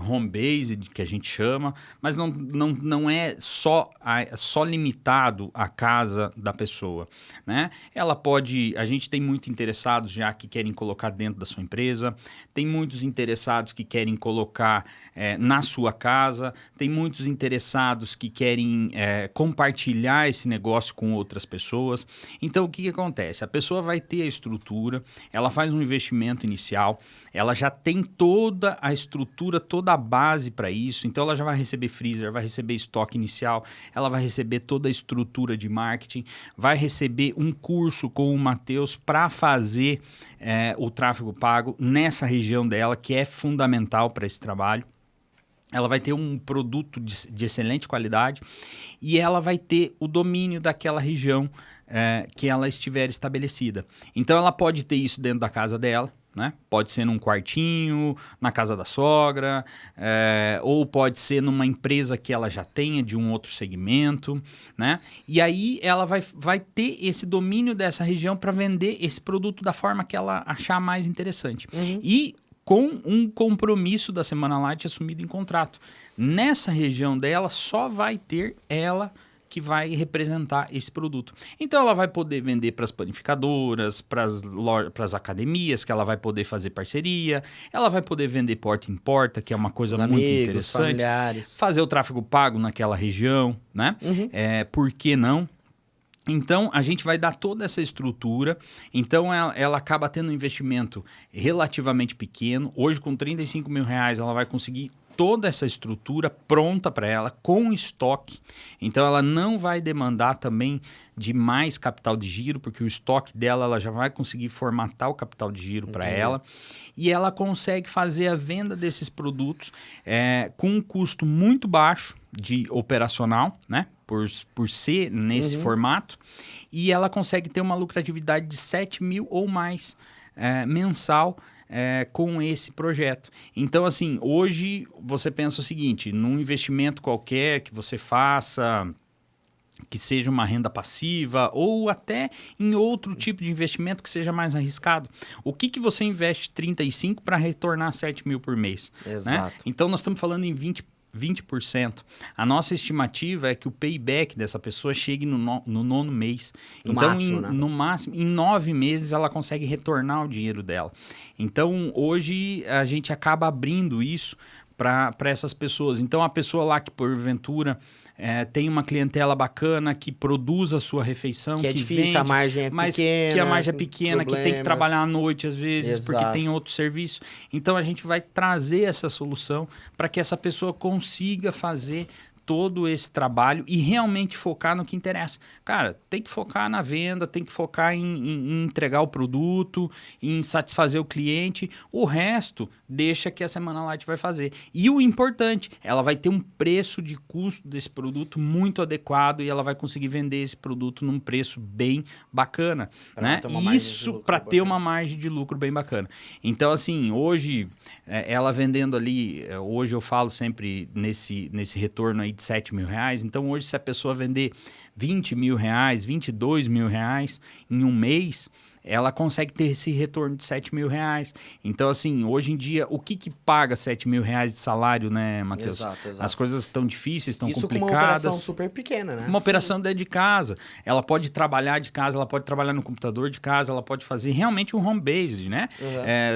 home-based, que a gente chama, mas não é só limitado à casa da pessoa, né? A gente tem muitos interessados já que querem colocar dentro da sua empresa, tem muitos interessados que querem colocar na sua casa, tem muitos interessados que querem compartilhar esse negócio com outras pessoas. Então, o que acontece? A pessoa vai ter a estrutura, ela faz um investimento inicial, ela já tem toda a estrutura, toda a base para isso, então ela já vai receber freezer, vai receber estoque inicial, ela vai receber toda a estrutura de marketing, vai receber um curso com o Matheus para fazer o tráfego pago nessa região dela, que é fundamental para esse trabalho. Ela vai ter um produto de excelente qualidade e ela vai ter o domínio daquela região que ela estiver estabelecida. Então, ela pode ter isso dentro da casa dela, né? Pode ser num quartinho, na casa da sogra, ou pode ser numa empresa que ela já tenha de um outro segmento, né? E aí ela vai ter esse domínio dessa região para vender esse produto da forma que ela achar mais interessante. E com um compromisso da Semana Light assumido em contrato. Nessa região dela, só vai ter ela que vai representar esse produto. Então, ela vai poder vender para as panificadoras, para as academias, que ela vai poder fazer parceria, ela vai poder vender porta em porta, que é uma coisa muito interessante. Familiares. Fazer o tráfego pago naquela região, né? Por que não? Então, a gente vai dar toda essa estrutura. Então, ela acaba tendo um investimento relativamente pequeno. Hoje, com R$35 mil, ela vai conseguir toda essa estrutura pronta para ela, com estoque. Então, ela não vai demandar também de mais capital de giro, porque o estoque dela, ela já vai conseguir formatar o capital de giro para ela. E ela consegue fazer a venda desses produtos com um custo muito baixo de operacional, né? Por ser nesse formato. E ela consegue ter uma lucratividade de 7 mil ou mais mensal com esse projeto. Então, assim, hoje você pensa o seguinte, num investimento qualquer que você faça, que seja uma renda passiva ou até em outro tipo de investimento que seja mais arriscado. O que você investe 35 para retornar 7 mil por mês? Exato. Né? Então, nós estamos falando em 20%. A nossa estimativa é que o payback dessa pessoa chegue no 9º mês. No máximo, em 9 meses, ela consegue retornar o dinheiro dela. Então, hoje, a gente acaba abrindo isso para essas pessoas. Então, a pessoa lá que, porventura, tem uma clientela bacana, que produz a sua refeição, que é difícil, vende, a margem é mas pequena. Que a margem é pequena, problemas. que tem que trabalhar à noite, às vezes, Exato. porque tem outro serviço. Então, a gente vai trazer essa solução para que essa pessoa consiga fazer todo esse trabalho e realmente focar no que interessa. Cara, tem que focar na venda, tem que focar em entregar o produto, em satisfazer o cliente. O resto, deixa que a Semana Light vai fazer. E o importante, ela vai ter um preço de custo desse produto muito adequado e ela vai conseguir vender esse produto num preço bem bacana, né? Isso para ter uma margem de lucro bem bacana. Então, assim, hoje, ela vendendo ali, hoje eu falo sempre nesse retorno aí de 7 mil reais. Então, hoje, se a pessoa vender 20 mil reais, 22 mil reais em um mês, ela consegue ter esse retorno de 7 mil reais. Então, assim, hoje em dia, o que paga 7 mil reais de salário, né, Matheus? Exato. As coisas estão difíceis, estão complicadas. Isso com uma operação super pequena, né? Uma operação dentro de casa. Ela pode trabalhar de casa, ela pode trabalhar no computador de casa, ela pode fazer realmente um home-based, né?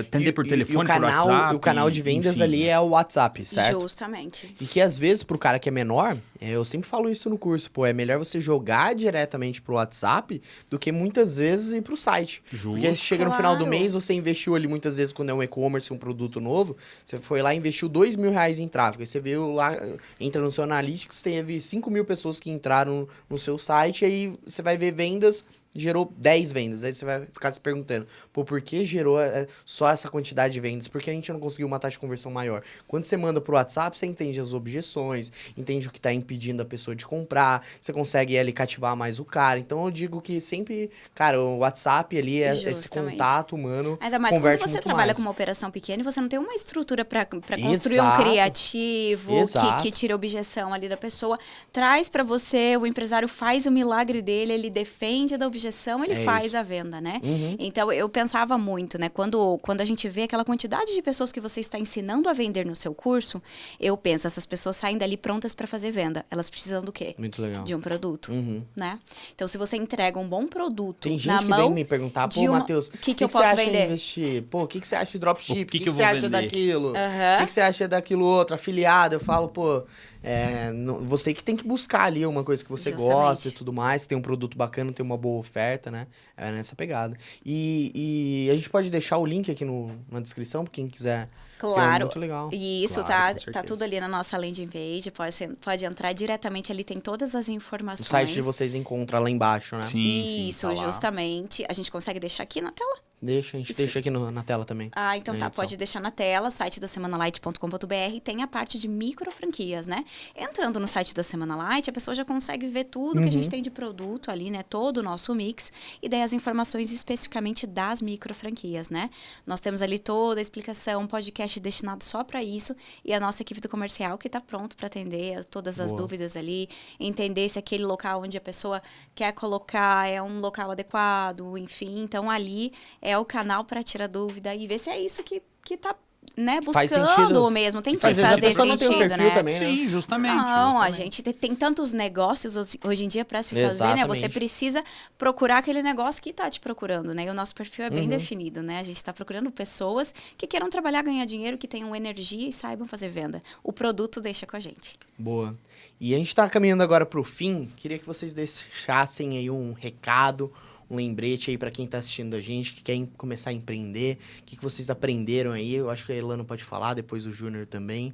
Atender por telefone, por WhatsApp. O canal de vendas enfim, ali é o WhatsApp, certo? Justamente. E que às vezes, pro cara que é menor, eu sempre falo isso no curso, é melhor você jogar diretamente pro WhatsApp do que muitas vezes ir pro site. Porque chega no final do Claro. mês, você investiu ali muitas vezes quando é um e-commerce, um produto novo, você foi lá e investiu R$2.000 em tráfego. Aí você viu lá, entra no seu Analytics, teve 5.000 pessoas que entraram no seu site, aí você vai ver vendas, gerou 10 vendas. Aí você vai ficar se perguntando, pô, por que gerou só essa quantidade de vendas? Por que a gente não conseguiu uma taxa de conversão maior? Quando você manda pro WhatsApp, você entende as objeções, entende o que tá impedindo a pessoa de comprar, você consegue ali cativar mais o cara. Então eu digo que sempre, cara, o WhatsApp ali é esse Justamente. contato humano. Ainda mais quando converte você muito trabalha mais. com uma operação pequena e você não tem uma estrutura para construir um Exato. criativo Exato. que tire a objeção ali da pessoa. Traz para você, o empresário faz o milagre dele, ele defende da objeção, ele É faz isso. a venda, né? Uhum. Então, eu pensava muito, né? Quando a gente vê aquela quantidade de pessoas que você está ensinando a vender no seu curso, eu penso, essas pessoas saem dali prontas para fazer venda. Elas precisam do quê? Muito legal. De um produto, Uhum. né? Então, se você entrega um bom produto Tem gente na que mão vem me perguntar, pô, de uma- Matheus, o que eu você posso acha vender? em investir? Pô, o que você acha de dropship? O que eu você vou acha vender? daquilo? Aham. O que você acha daquilo outro? Afiliado? Eu falo, pô, você que tem que buscar ali uma coisa que você Justamente. gosta e tudo mais, tem um produto bacana, tem uma boa oferta, né? É nessa pegada. E a gente pode deixar o link aqui na descrição, pra quem quiser. que é Claro. muito legal. E isso Claro, com tá certeza. tudo ali na nossa landing page. Pode entrar diretamente ali, tem todas as O informações. site de vocês encontra lá embaixo, né? Sim, Isso, tá lá. justamente. A gente consegue deixar aqui na tela? A gente deixa aqui na tela também. Ah, então Na tá, edição. pode deixar na tela, site da semanalight.com.br, tem a parte de micro franquias, né? Entrando no site da Semana Light, a pessoa já consegue ver tudo que a gente tem de produto ali, né? Todo o nosso mix, e daí as informações especificamente das micro franquias, né? Nós temos ali toda a explicação, um podcast destinado só para isso, e a nossa equipe do comercial que tá pronto para atender todas as Boa. dúvidas ali, entender se aquele local onde a pessoa quer colocar é um local adequado, enfim. Então ali é o canal para tirar dúvida e ver se é isso que tá, né, Faz buscando sentido. mesmo. Tem que Às vezes a fazer pessoa não tem um sentido, perfil né? também, né? Sim, justamente. Não, a justamente. gente tem tantos negócios hoje em dia para se fazer, né? Você Exatamente. precisa procurar aquele negócio que tá te procurando, né? E o nosso perfil é bem Uhum. definido, né? A gente tá procurando pessoas que queiram trabalhar, ganhar dinheiro, que tenham energia e saibam fazer venda. O produto deixa com a gente. Boa. E a gente tá caminhando agora pro fim. Queria que vocês deixassem aí um recado, um lembrete aí pra quem tá assistindo a gente, que quer começar a empreender. O que vocês aprenderam aí? Eu acho que a Elana pode falar, depois o Júnior também.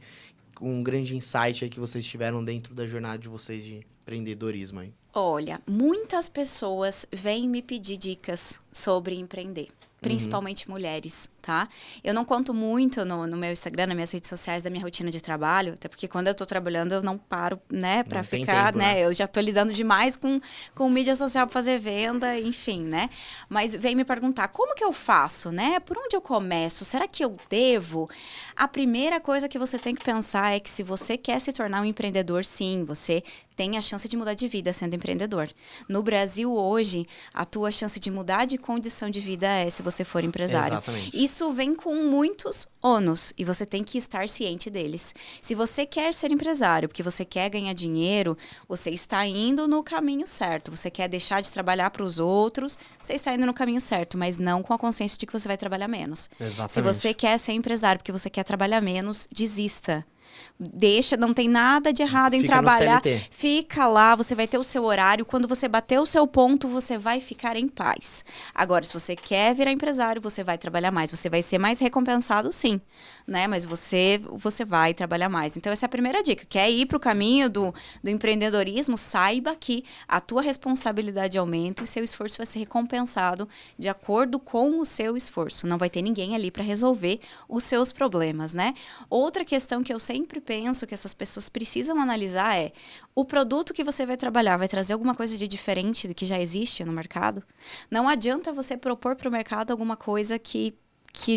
Um grande insight aí que vocês tiveram dentro da jornada de vocês de empreendedorismo aí. Olha, muitas pessoas vêm me pedir dicas sobre empreender. Principalmente mulheres, tá? Eu não conto muito no meu Instagram, nas minhas redes sociais, da minha rotina de trabalho, até porque quando eu tô trabalhando eu não paro, né, pra Não tem ficar, tempo, né? né? Eu já tô lidando demais com mídia social pra fazer venda, enfim, né? Mas vem me perguntar, como que eu faço, né? Por onde eu começo? Será que eu devo? A primeira coisa que você tem que pensar é que se você quer se tornar um empreendedor, sim, você tem a chance de mudar de vida sendo empreendedor. No Brasil, hoje, a tua chance de mudar de condição de vida é se você for empresário. Exatamente. Isso vem com muitos ônus e você tem que estar ciente deles. Se você quer ser empresário porque você quer ganhar dinheiro, você está indo no caminho certo. Você quer deixar de trabalhar para os outros, você está indo no caminho certo, mas não com a consciência de que você vai trabalhar menos. Exatamente. Se você quer ser empresário porque você quer trabalhar menos, desista. Deixa, não tem nada de errado em Fica no trabalhar. CLT. Fica lá, você vai ter o seu horário. Quando você bater o seu ponto, você vai ficar em paz. Agora, se você quer virar empresário, você vai trabalhar mais. Você vai ser mais recompensado, sim, né? Mas você vai trabalhar mais. Então, essa é a primeira dica. Quer ir para o caminho do empreendedorismo? Saiba que a tua responsabilidade aumenta e o seu esforço vai ser recompensado de acordo com o seu esforço. Não vai ter ninguém ali para resolver os seus problemas, né? Outra questão que eu sempre penso que essas pessoas precisam analisar é: o produto que você vai trabalhar vai trazer alguma coisa de diferente do que já existe no mercado? Não adianta você propor para o mercado alguma coisa que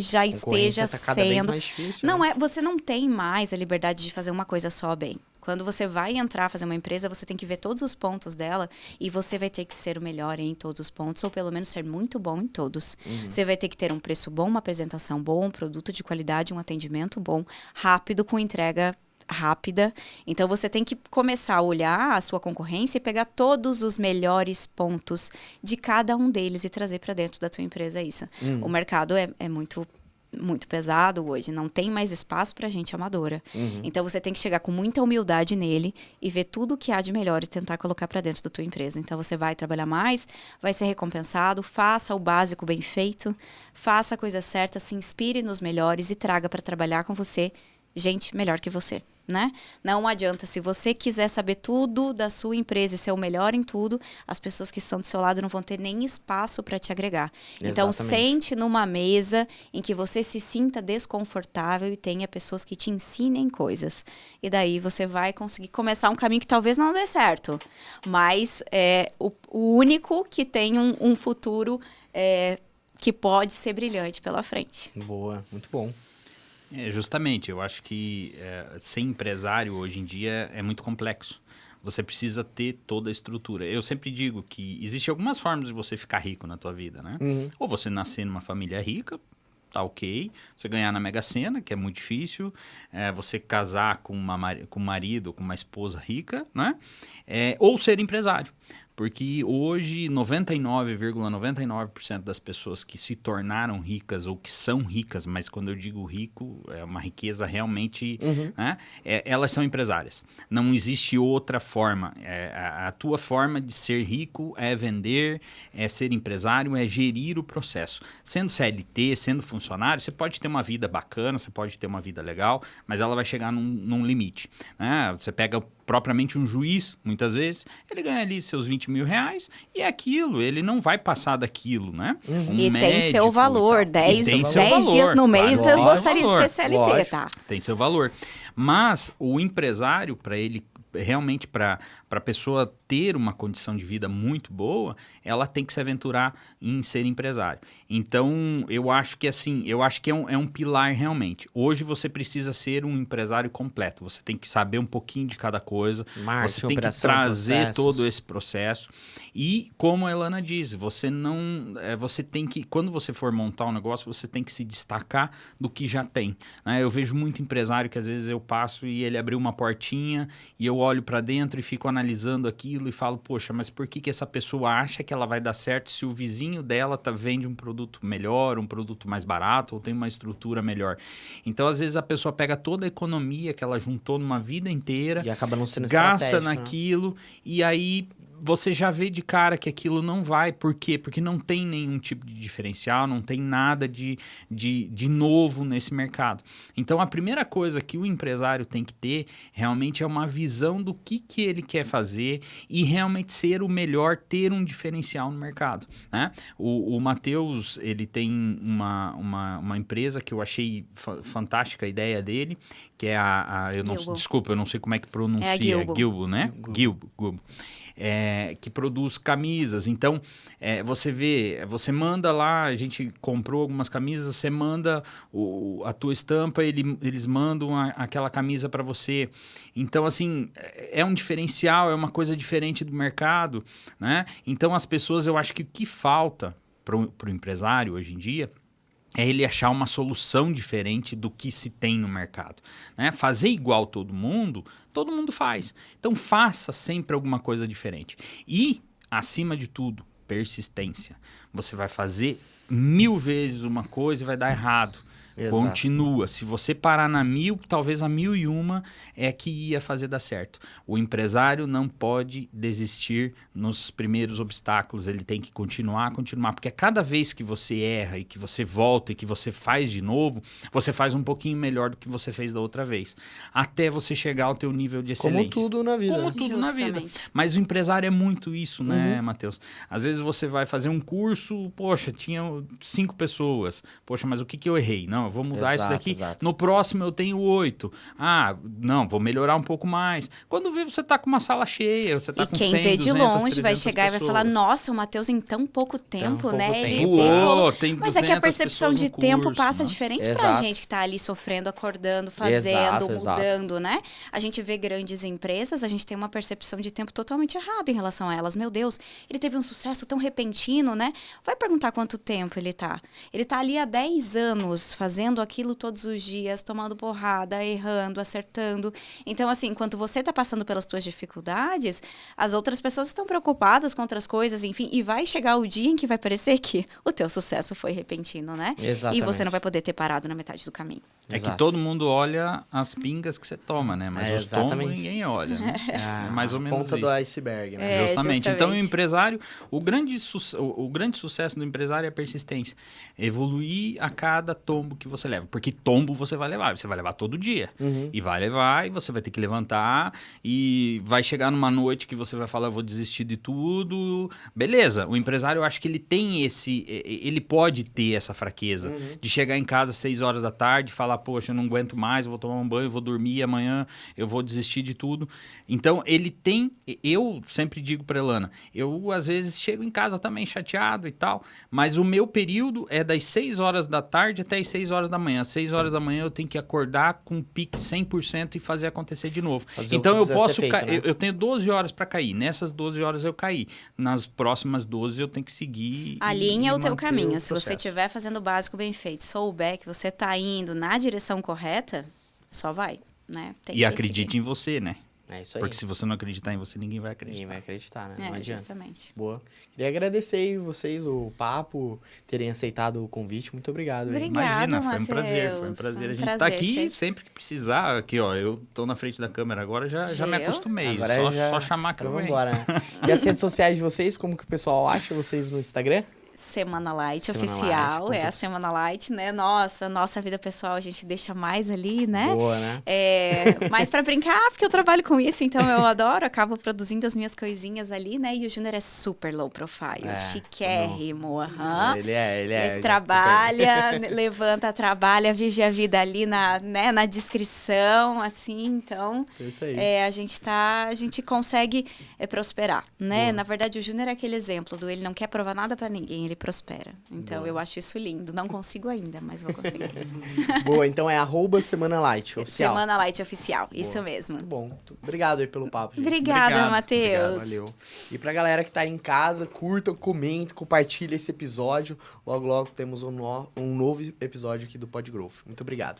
já esteja Tá cada vez sendo... mais difícil, Não né? você não tem mais a liberdade de fazer uma coisa só bem. Quando você vai entrar, fazer uma empresa, você tem que ver todos os pontos dela e você vai ter que ser o melhor em todos os pontos, ou pelo menos ser muito bom em todos. Você vai ter que ter um preço bom, uma apresentação boa, um produto de qualidade, um atendimento bom, rápido, com entrega rápida. Então, você tem que começar a olhar a sua concorrência e pegar todos os melhores pontos de cada um deles e trazer para dentro da tua empresa isso. O mercado é muito muito pesado hoje, não tem mais espaço para gente amadora. Então você tem que chegar com muita humildade nele e ver tudo o que há de melhor e tentar colocar para dentro da tua empresa. Então você vai trabalhar mais, vai ser recompensado, faça o básico bem feito, faça a coisa certa, se inspire nos melhores e traga para trabalhar com você gente melhor que você, né? Não adianta, se você quiser saber tudo da sua empresa e ser o melhor em tudo, as pessoas que estão do seu lado não vão ter nem espaço para te agregar. Então, sente numa mesa em que você se sinta desconfortável e tenha pessoas que te ensinem coisas. E daí você vai conseguir começar um caminho que talvez não dê certo, mas é o único que tem um futuro que pode ser brilhante pela frente. Boa, muito bom. Justamente, eu acho que ser empresário hoje em dia é muito complexo. Você precisa ter toda a estrutura. Eu sempre digo que existem algumas formas de você ficar rico na tua vida, né? Ou você nascer numa família rica, tá ok. Você ganhar na Mega Sena, que é muito difícil. Você casar com um marido, com uma esposa rica, né? Ou ser empresário. Porque hoje 99,99% das pessoas que se tornaram ricas ou que são ricas, mas quando eu digo rico, é uma riqueza realmente, né? Elas são empresárias. Não existe outra forma. A tua forma de ser rico é vender, é ser empresário, é gerir o processo. Sendo CLT, sendo funcionário, você pode ter uma vida bacana, você pode ter uma vida legal, mas ela vai chegar num limite, né? Você pega propriamente um juiz, muitas vezes, ele ganha ali seus 20 mil reais e é aquilo, ele não vai passar daquilo, né? E tem seu valor, 10 dias no mês eu gostaria de ser CLT, tá? Tem seu valor. Mas o empresário, para ele, realmente para a pessoa ter uma condição de vida muito boa, ela tem que se aventurar em ser empresário. Então, eu acho que é um pilar realmente. Hoje você precisa ser um empresário completo. Você tem que saber um pouquinho de cada coisa. Você tem que trazer todo esse processo. E, como a Elana diz, você tem que, quando você for montar um negócio, você tem que se destacar do que já tem, né? Eu vejo muito empresário que às vezes eu passo e ele abriu uma portinha e eu olho para dentro e fico analisando aquilo e falo, poxa, mas por que essa pessoa acha que ela vai dar certo se o vizinho dela vende um produto melhor, um produto mais barato ou tem uma estrutura melhor? Então, às vezes, a pessoa pega toda a economia que ela juntou numa vida inteira e acaba não sendo gasta naquilo, né? E aí você já vê de cara que aquilo não vai. Por quê? Porque não tem nenhum tipo de diferencial, não tem nada de novo nesse mercado. Então, a primeira coisa que o empresário tem que ter realmente é uma visão do que ele quer fazer e realmente ser o melhor, ter um diferencial no mercado, né? O Matheus, ele tem uma empresa que eu achei fantástica a ideia dele, que é desculpa, eu não sei como é que pronuncia. Gilbo, né? Gilbo. Que produz camisas. Então, você manda lá, a gente comprou algumas camisas, você manda a tua estampa, eles mandam aquela camisa para você. Então, assim, é um diferencial, é uma coisa diferente do mercado, né? Então, as pessoas, eu acho que o que falta para o empresário hoje em dia é ele achar uma solução diferente do que se tem no mercado, né? Fazer igual todo mundo faz. Então, faça sempre alguma coisa diferente. E, acima de tudo, persistência. Você vai fazer 1000 vezes uma coisa e vai dar errado. Exato. Continua. Se você parar na 1000, talvez a 1001 é que ia fazer dar certo. O empresário não pode desistir nos primeiros obstáculos. Ele tem que continuar. Porque a cada vez que você erra e que você volta e que você faz de novo, você faz um pouquinho melhor do que você fez da outra vez. Até você chegar ao teu nível de excelência. Como tudo na vida. Como tudo na vida. Mas o empresário é muito isso, né, Matheus? Às vezes você vai fazer um curso, poxa, tinha 5 pessoas. Poxa, mas o que eu errei? Não, eu vou mudar isso daqui. Exato. No próximo eu tenho 8. Ah, não, vou melhorar um pouco mais. Quando vê, você tá com uma sala cheia, você tá com 100, 200, 300 E quem vê de longe vai chegar pessoas. e vai falar, nossa, o Matheus em tão pouco tempo, né? Ele voou, tem 200 Mas é que a percepção de tempo curso, passa né? diferente pra gente que tá ali sofrendo, acordando, fazendo, mudando, né? A gente vê grandes empresas, a gente tem uma percepção de tempo totalmente errada em relação a elas. Meu Deus, ele teve um sucesso tão repentino, né? Vai perguntar quanto tempo ele tá. Ele tá ali há 10 anos fazendo fazendo aquilo todos os dias, tomando porrada, errando, acertando. Então, assim, enquanto você está passando pelas tuas dificuldades, as outras pessoas estão preocupadas com outras coisas, enfim, e vai chegar o dia em que vai parecer que o teu sucesso foi repentino, né? Exatamente. E você não vai poder ter parado na metade do caminho. É Exato. que todo mundo olha as pingas que você toma, né? Mas os tombos exatamente. ninguém olha, né? É mais ou menos Ponta isso. do iceberg, né? É, Justamente. Então, o justamente. empresário, o grande sucesso do empresário é a persistência. Evoluir a cada tombo que você leva. Porque tombo você vai levar todo dia. Uhum. E vai levar, e você vai ter que levantar, e vai chegar numa noite que você vai falar, eu vou desistir de tudo. Beleza, o empresário, eu acho que ele tem ele pode ter essa fraqueza de chegar em casa às 6 horas da tarde e falar, poxa, eu não aguento mais, eu vou tomar um banho, eu vou dormir, amanhã eu vou desistir de tudo. Então, ele tem, eu sempre digo pra Elana, eu às vezes chego em casa também chateado e tal, mas o meu período é das 6 horas da tarde até as 6 horas da manhã. Às 6 horas da manhã eu tenho que acordar com um pique 100% e fazer acontecer de novo. Fazer Então, o que eu precisa posso ser feito, né? eu tenho 12 horas pra cair. Nessas 12 horas eu caí. Nas próximas 12 eu tenho que seguir. Alinha o teu manter caminho. o Se você processo. estiver fazendo o básico bem feito, souber que você está indo na direção correta, só vai, né? Tem E que acredite seguir. em você, né? É isso aí. Porque se você não acreditar em você, ninguém vai acreditar. Ninguém vai acreditar, né? Não É, adianta. justamente. Boa. Queria agradecer aí vocês, o papo, terem aceitado o convite. Muito obrigado. Aí. Obrigada. Imagina, foi um prazer. Foi um Mateus. prazer. A Um gente tá prazer, aqui sempre. sempre que precisar. Aqui, ó, eu tô na frente da câmera agora, já me Viu? acostumei. Agora Só chamar que eu vamos venho. embora, né? E as redes sociais de vocês, como que o pessoal acha vocês no Instagram? Semana Light Semana oficial, Light, é a Semana Light, né? Nossa vida pessoal a gente deixa mais ali, né? Boa, né? Mais pra brincar, porque eu trabalho com isso, então eu adoro, acabo produzindo as minhas coisinhas ali, né? E o Júnior é super low profile, É, chiquérrimo, aham. Ele é. Ele trabalha, levanta, trabalha, vive a vida ali na descrição, assim, então É isso aí. a gente consegue prosperar, né? Boa. Na verdade, o Júnior é aquele exemplo do ele não quer provar nada pra ninguém, ele prospera. Então, Boa. eu acho isso lindo. Não consigo ainda, mas vou conseguir. Boa, então é @Semana Light, oficial. Semana Light Oficial, isso Boa. mesmo. Muito bom. Obrigado aí pelo papo, gente. Obrigada, Obrigado. Matheus. Valeu. E pra galera que tá aí em casa, curtam, comentem, compartilhem esse episódio. Logo, logo temos um novo episódio aqui do Pod Growth. Muito obrigado.